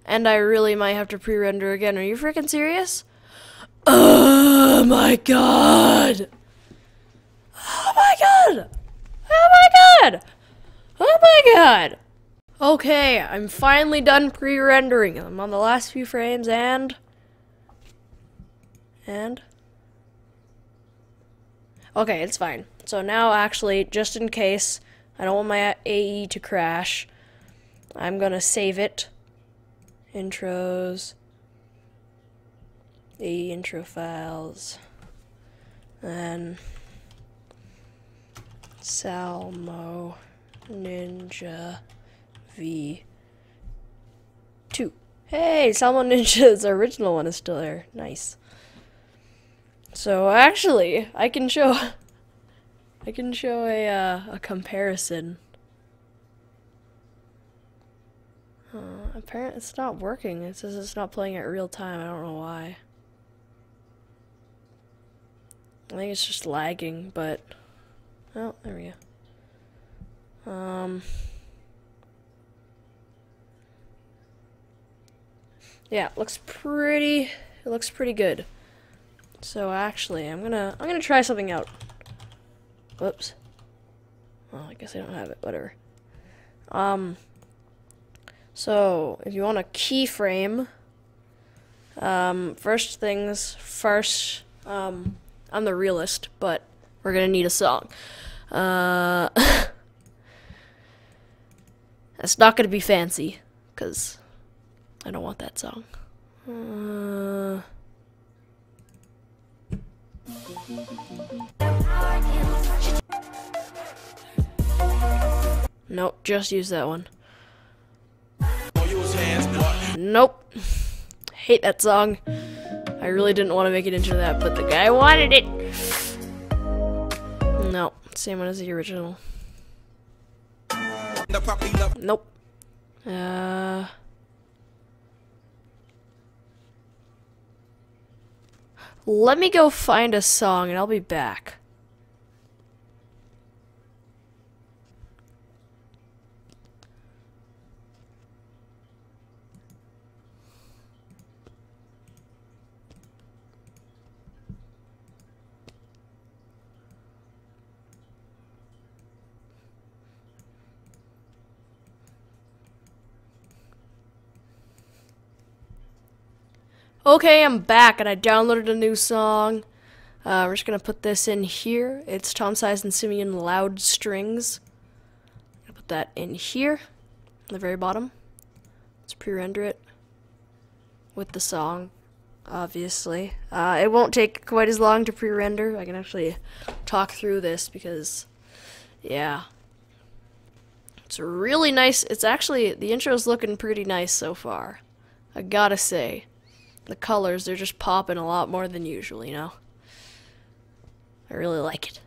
And I really might have to pre-render again. Are you freaking serious? Oh my god! Oh my god! Oh my god! Oh my god! Okay, I'm finally done pre-rendering. I'm on the last few frames and okay, it's fine. So now actually, just in case I don't want my AE to crash, I'm gonna save it. Intros, AE intro files, and salmoninja V2. Hey, salmoninja's original one is still there. Nice. So actually, I can show a comparison. Apparently, it's not working. It says it's not playing at real time. I don't know why. I think it's just lagging, but oh, there we go. Yeah, it looks pretty good. So actually, I'm gonna try something out. Whoops. Well, I guess I don't have it. Whatever. So if you want a keyframe, first things first. I'm the realist, but we're gonna need a song. It's not gonna be fancy, cause I don't want that song. Nope, just use that one. Nope. Hate that song. I really didn't want to make it into that, but the guy wanted it. No, same one as the original. Nope. Let me go find a song and I'll be back. Okay, I'm back and I downloaded a new song. We're just gonna put this in here. It's Tom Size and Simeon Loud Strings. I'm gonna put that in here, on the very bottom. Let's pre-render it with the song, obviously. It won't take quite as long to pre-render. I can actually talk through this because, yeah. It's really nice. It's actually, the intro's looking pretty nice so far. I gotta say. The colors, they're just popping a lot more than usual, you know? I really like it.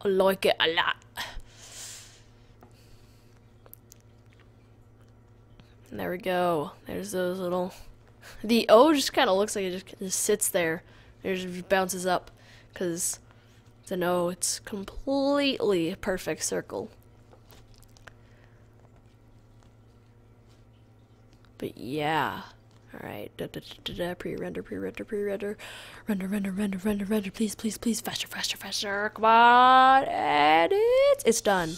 I like it a lot. And there we go. There's those little... The O just kind of looks like it just sits there. It just bounces up. Because it's an O. It's completely a perfect circle. But yeah. Alright, pre-render, render, please, faster, come on, and it's done.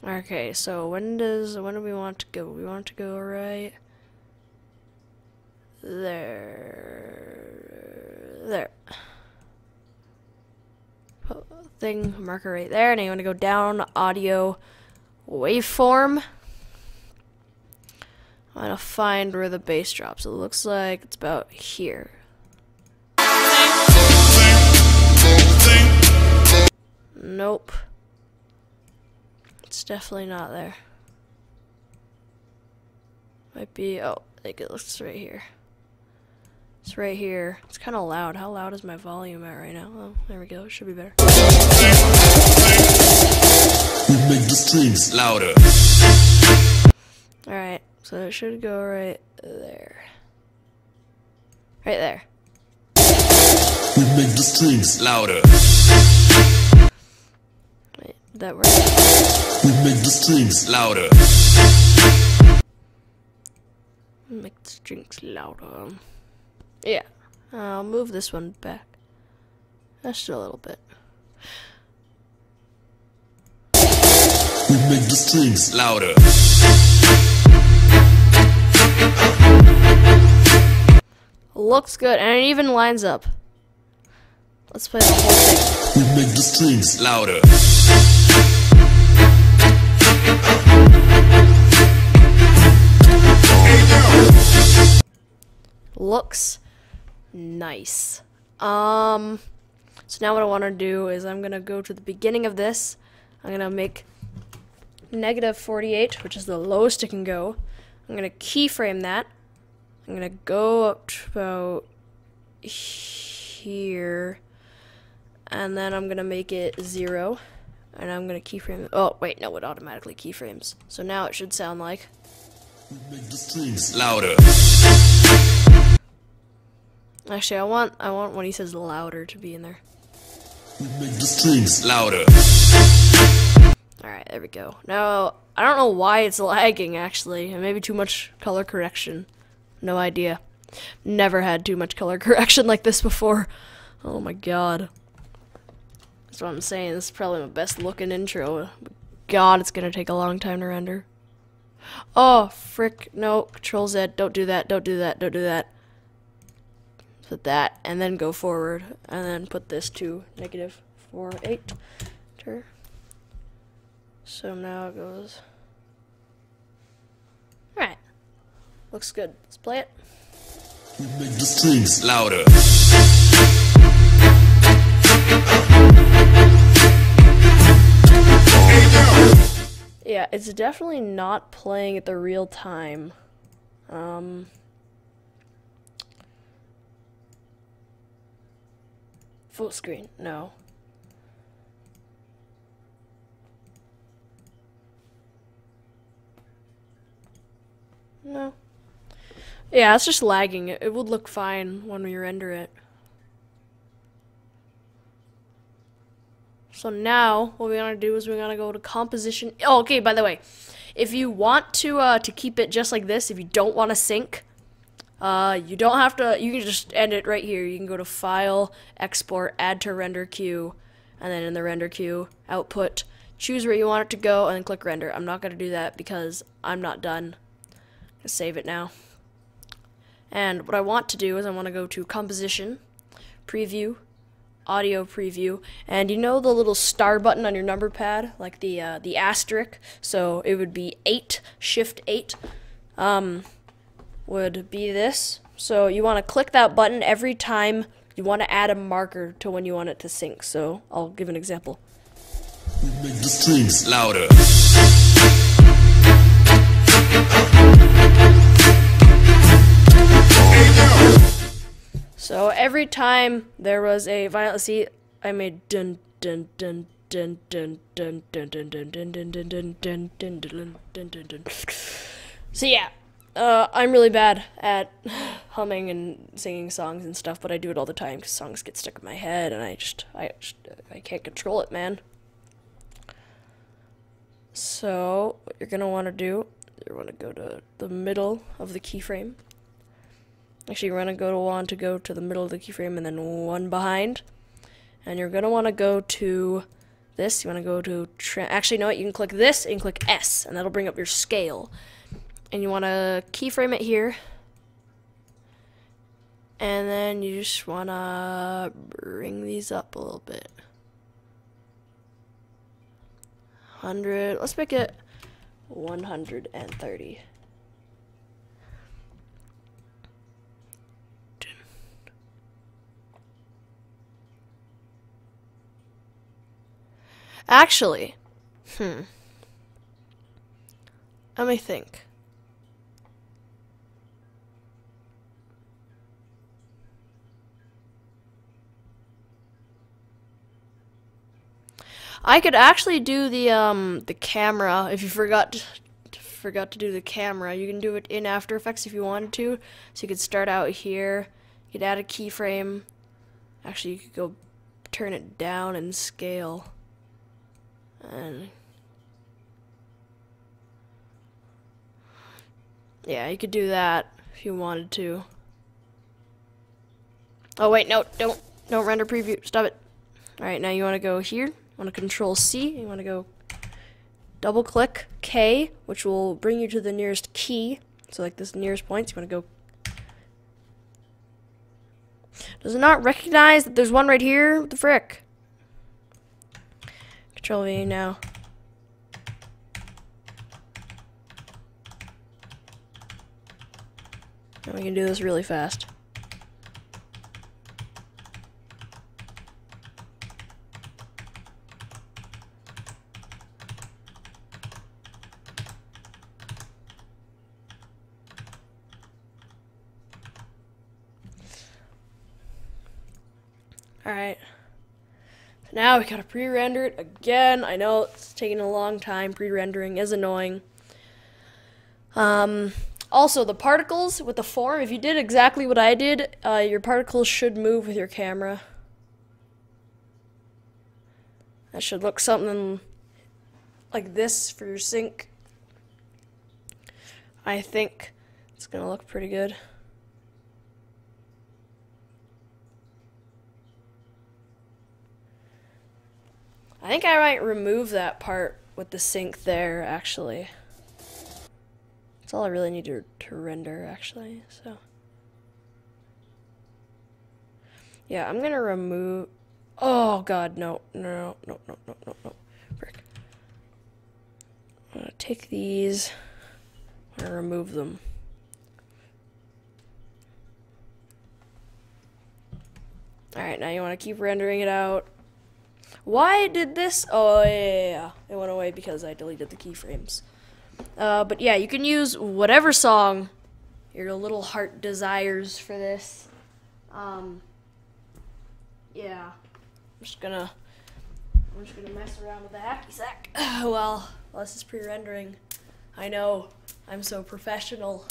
Okay, so when do we want to go? We want to go right there. Thing marker right there, and you want to go down audio waveform. I want to find where the bass drops. It looks like it's about here. Nope. It's definitely not there. Might be, oh, I think it looks right here. It's right here. It's kind of loud. How loud is my volume at right now? Oh, there we go. It should be better. We make the strings louder. Alright, so it should go right there. Right there. We make the strings louder. Wait, did that work? We make the strings louder. Make the strings louder. Yeah, I'll move this one back. Just a little bit. We make the strings louder. Looks good, and it even lines up. Let's play the whole thing. We make the strings louder. Looks nice. So now what I want to do is I'm gonna go to the beginning of this. I'm gonna make -48, which is the lowest it can go. I'm gonna keyframe that. I'm gonna go up to about here, and then I'm gonna make it 0, and I'm gonna keyframe. Oh wait, no, it automatically keyframes. So now it should sound like. We make the strings louder. Actually, I want when he says louder to be in there. We make the strings louder. Alright, there we go. Now, I don't know why it's lagging, actually. And maybe too much color correction. No idea. Never had too much color correction like this before. Oh my god. That's what I'm saying. This is probably my best looking intro. God, it's gonna take a long time to render. Oh, frick. No, Control Z. Don't do that. Don't do that. Don't do that. Put that, and then go forward. And then put this to -48. So now it goes. Alright. Looks good. Let's play it. We make the strings louder. Yeah, it's definitely not playing at the real time. Full screen. No. No. Yeah, it's just lagging. It would look fine when we render it. So now, what we want to do is we're going to go to composition. Oh, okay, by the way, if you want to keep it just like this, if you don't want to sync, you don't have to, you can just end it right here. You can go to File, Export, Add to Render Queue, and then in the render queue, Output, choose where you want it to go, and then click Render. I'm not going to do that because I'm not done. Save it now. And what I want to do is I want to go to Composition, Preview, Audio Preview, and you know the little star button on your number pad, like the asterisk. So it would be 8, Shift 8, would be this. So you want to click that button every time you want to add a marker to when you want it to sync. So I'll give an example. We make the strings louder. So every time there was a violent, see, I made dun dun dun dun dun dun dun dun dun dun dun dun dun dun dun dun dun dun dun. So yeah, I'm really bad at humming and singing songs and stuff, but I do it all the time because songs get stuck in my head, and I can't control it, man. So what you're gonna want to do, you want to go to the middle of the keyframe. Actually, you're going to want to go to the middle of the keyframe and then one behind. And you're going to want to go to this. You want to go to... Actually, you know what? You can click this and click S, and that'll bring up your scale. And you want to keyframe it here. And then you just want to bring these up a little bit. 100. Let's make it 130. Actually, let me think. I could actually do the camera if you forgot to do the camera. You can do it in After Effects if you wanted to. So you could start out here. You could add a keyframe. Actually, you could go turn it down and scale. And yeah, you could do that if you wanted to. Oh wait, no, don't render preview. Stop it. Alright, now you want to go here. You want to control C. You want to go double click K, which will bring you to the nearest key. So like this nearest point, so you want to go. Does it not recognize that there's one right here? What the frick? Control V now. And we can do this really fast. Alright. So now we gotta pre-render it again. I know it's taking a long time. Pre-rendering is annoying. Also, the particles with the form, if you did exactly what I did, your particles should move with your camera. That should look something like this for your sync. I think it's gonna look pretty good. I think I might remove that part with the sync there, actually. That's all I really need to render, actually, so. Yeah, I'm gonna remove, oh god, no. Frick. I'm gonna take these, I'm gonna remove them. Alright, now you wanna keep rendering it out. Why did this? Oh, yeah. It went away because I deleted the keyframes. But yeah, you can use whatever song your little heart desires for this. Yeah. I'm just gonna mess around with the hacky sack. Well, this is pre-rendering. I know. I'm so professional.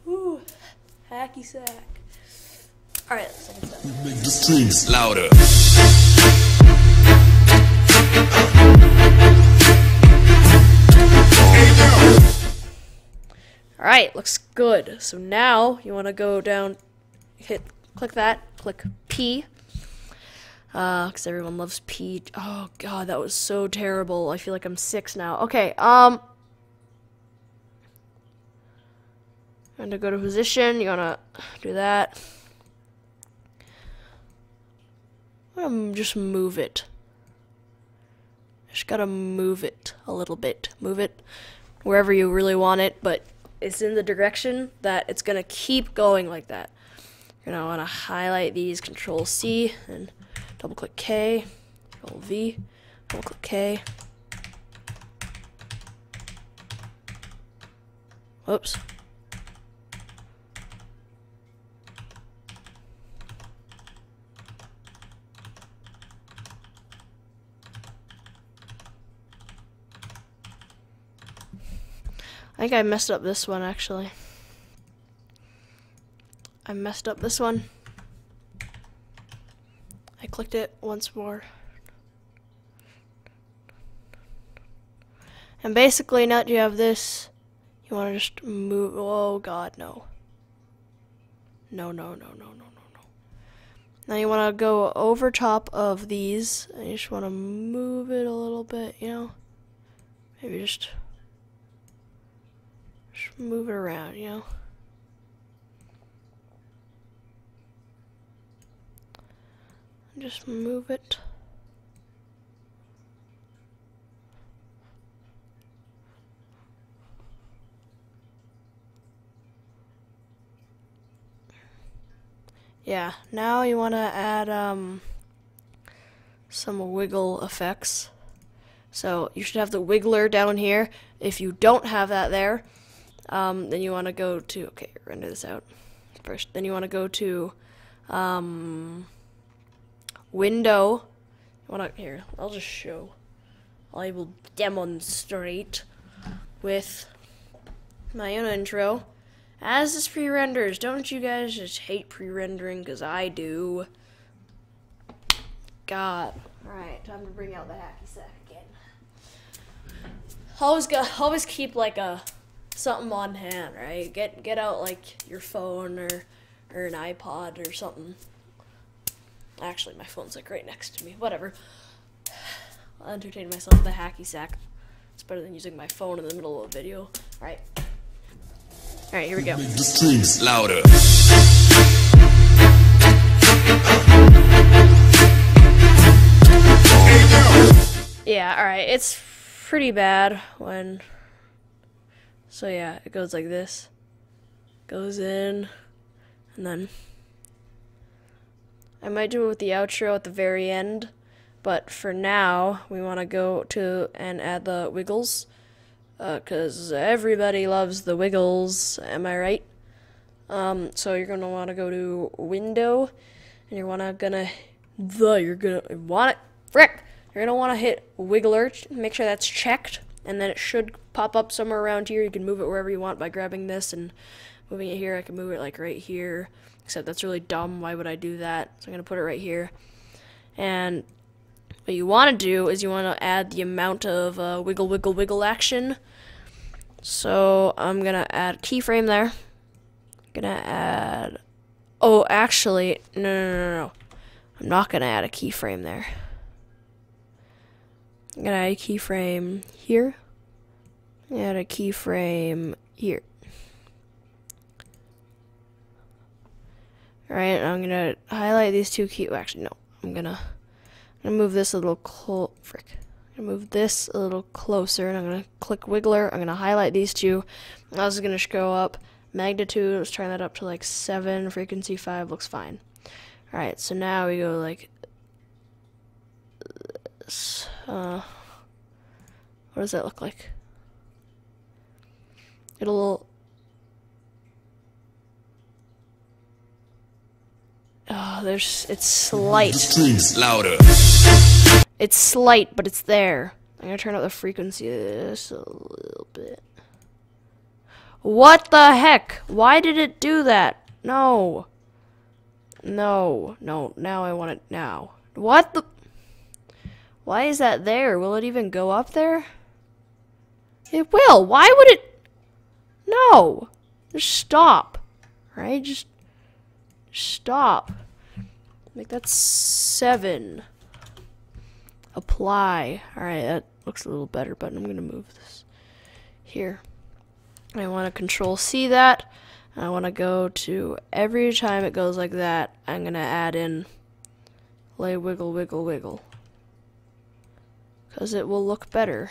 Woo. Hacky sack. Alright, second step. Make the strings louder. Alright, looks good. So now you want to go down, click that, click P. Because everyone loves P. Oh god, that was so terrible. I feel like I'm 6 now. Okay, and to go to position, you want to do that. I'm gonna just move it. Just gotta move it a little bit. Move it wherever you really want it, but it's in the direction that it's gonna keep going like that. You're gonna wanna highlight these, Control C, and double click K, Control V, double click K. Whoops. I think I messed up this one, actually. I messed up this one. I clicked it once more. And basically, now that you have this, you want to just move. Oh, God, no. No. Now you want to go over top of these, and you just want to move it a little bit, you know? Maybe just move it around, you know? Just move it. Yeah, now you want to add some wiggle effects. So you should have the wiggler down here. If you don't have that there, then you want to go to, okay, render this out first. Then you want to go to window. You want to, here, I'll just show. I will demonstrate with my own intro. As this pre-renders, don't you guys just hate pre-rendering? Because I do. God. Alright, time to bring out the hacky sack again. Always keep like something on hand, right? Get out like your phone or an iPod or something. Actually, my phone's like right next to me. Whatever. I'll entertain myself with a hacky sack. It's better than using my phone in the middle of a video. Alright. Alright, here we go. Make the streams louder. Yeah, alright. It's pretty bad when... So yeah, it goes like this. Goes in, and then... I might do it with the outro at the very end, but for now, we want to go to and add the wiggles, because everybody loves the wiggles, am I right? So you're going to want to go to Window, and you're going to want to hit Wiggler, make sure that's checked, and then it should pop up somewhere around here. You can move it wherever you want by grabbing this and moving it here. I can move it like right here. Except that's really dumb. Why would I do that? So I'm going to put it right here. And what you want to do is you want to add the amount of wiggle, wiggle, wiggle action. So I'm going to add a keyframe there. I'm going to add... Oh, actually, no. I'm not going to add a keyframe there. I'm going to add a keyframe here. Add a keyframe here. Alright, I'm gonna highlight these two actually, no. I'm gonna move this a little I'm gonna move this a little closer, and I'm gonna click Wiggler. I'm gonna highlight these two. Now this is gonna show up. Magnitude, let's turn that up to like 7. Frequency 5 looks fine. Alright, so now we go like this. What does that look like? It's slight. The streams louder. It's slight, but it's there. I'm gonna turn up the frequency of this a little bit. What the heck? Why did it do that? No. Now I want it now. What the? Why is that there? Will it even go up there? It will. Why would it? No. Just stop. Right? Just stop. Make that 7. Apply. Alright, that looks a little better, but I'm going to move this here. I want to Control C that. And I want to go to every time it goes like that, I'm going to add in lay wiggle, wiggle, wiggle. Because it will look better.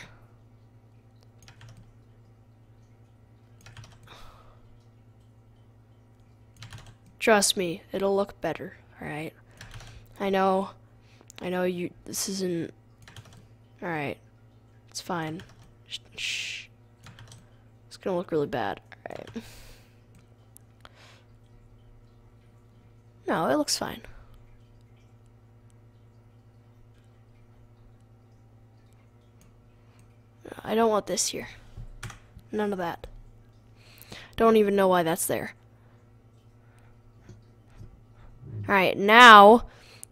Trust me, it'll look better, alright? I know this isn't... Alright, it's fine. Shh. It's gonna look really bad, alright. No, it looks fine. I don't want this here. None of that. Don't even know why that's there. Alright, now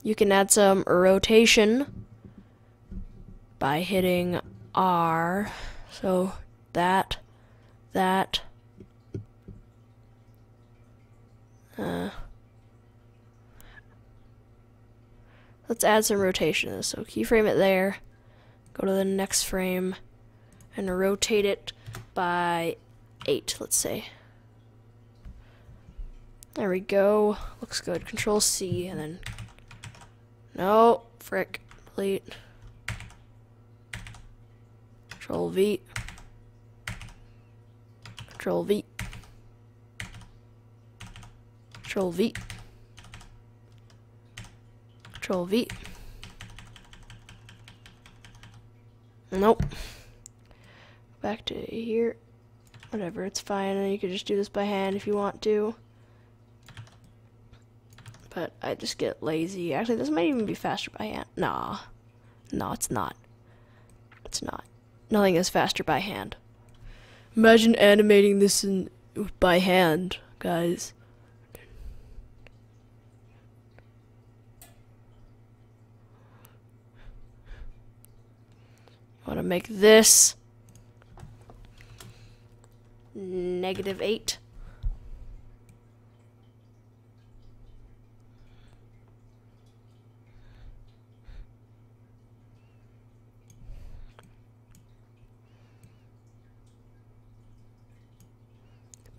you can add some rotation by hitting R. So that. Let's add some rotation to this. So keyframe it there. Go to the next frame and rotate it by 8, let's say. There we go. Looks good. Control C and then... No. Frick. Delete. Control V. Control V. Control V. Control V. Nope. Back to here. Whatever, it's fine. And you can just do this by hand if you want to. But I just get lazy. Actually, this might even be faster by hand. Nah. No, it's not. It's not. Nothing is faster by hand. Imagine animating this by hand, guys. I want to make this -8.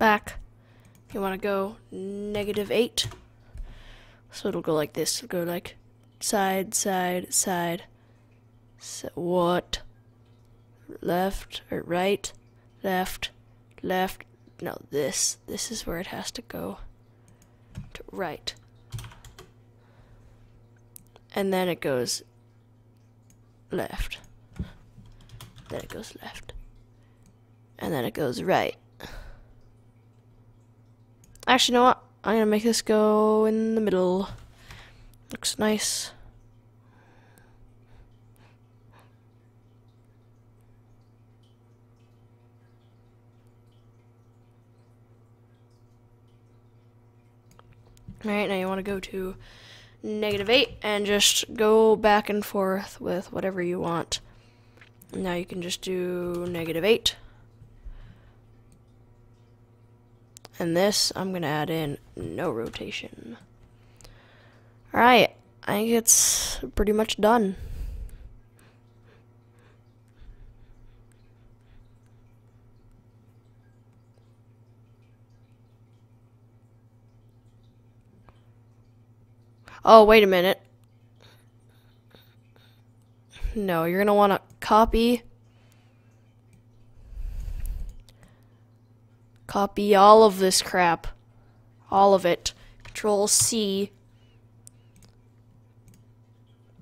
back. You want to go -8. So it'll go like this. It'll go like side, side, side. So what? Left or right? Left, left. No, this. This is where it has to go. To right. And then it goes left. Then it goes left. And then it goes right. Actually, you know what? I'm gonna make this go in the middle. Looks nice. Alright, now you want to go to -8 and just go back and forth with whatever you want. Now you can just do -8. And this, I'm going to add in no rotation. Alright, I think it's pretty much done. Oh, wait a minute. No, you're going to want to copy all of this crap. All of it. Control C.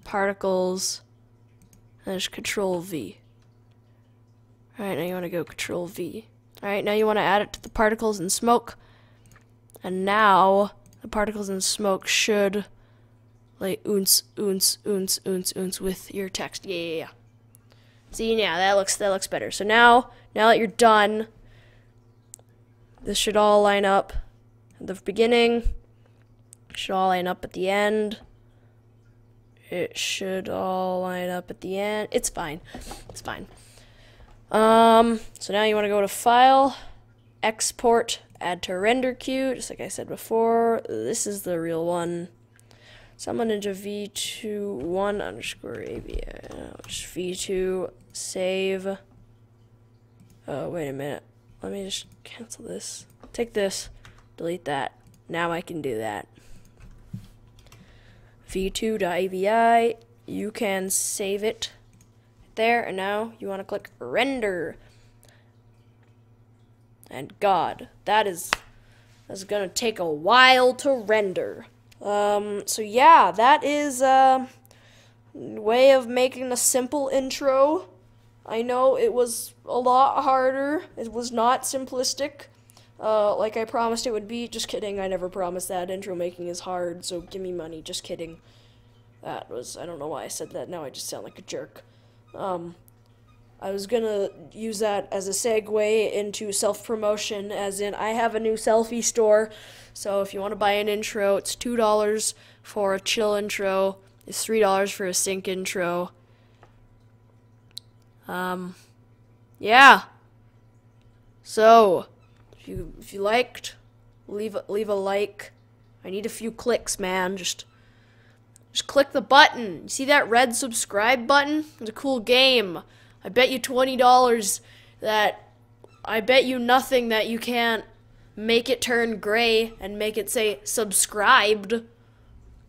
Particles. And just Control V. Alright, now you want to go Control V. Alright, now you want to add it to the particles and smoke. And now the particles and smoke should like oons with your text. Yeah. See, now that looks better. So now that you're done, this should all line up at the beginning. It should all line up at the end. It should all line up at the end. It's fine. It's fine. So now you want to go to File, Export, Add to Render Queue. Just like I said before, this is the real one. salmoninja v21_ABI. v2 save. Oh, wait a minute. Let me just cancel this. Take this, delete that. Now I can do that. v2.avi. You can save it there, and now you want to click render. And God, that's gonna take a while to render. So yeah, that is a way of making a simple intro. I know it was a lot harder. It was not simplistic, like I promised it would be. Just kidding, I never promised that. Intro making is hard, so give me money. Just kidding. I don't know why I said that. Now I just sound like a jerk. I was gonna use that as a segue into self-promotion, as in I have a new selfie store, so if you want to buy an intro, it's $2 for a chill intro, it's $3 for a sync intro. Yeah. So, if you liked, leave a like. I need a few clicks, man. Just click the button. You see that red subscribe button? It's a cool game. I bet you $20 that I bet you nothing that you can't make it turn gray and make it say subscribed.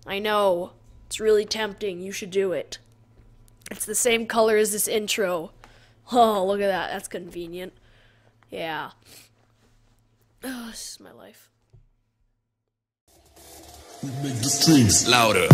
I know. It's really tempting. You should do it. It's the same color as this intro. Oh, look at that. That's convenient. Yeah. Oh, this is my life. We make the streams louder.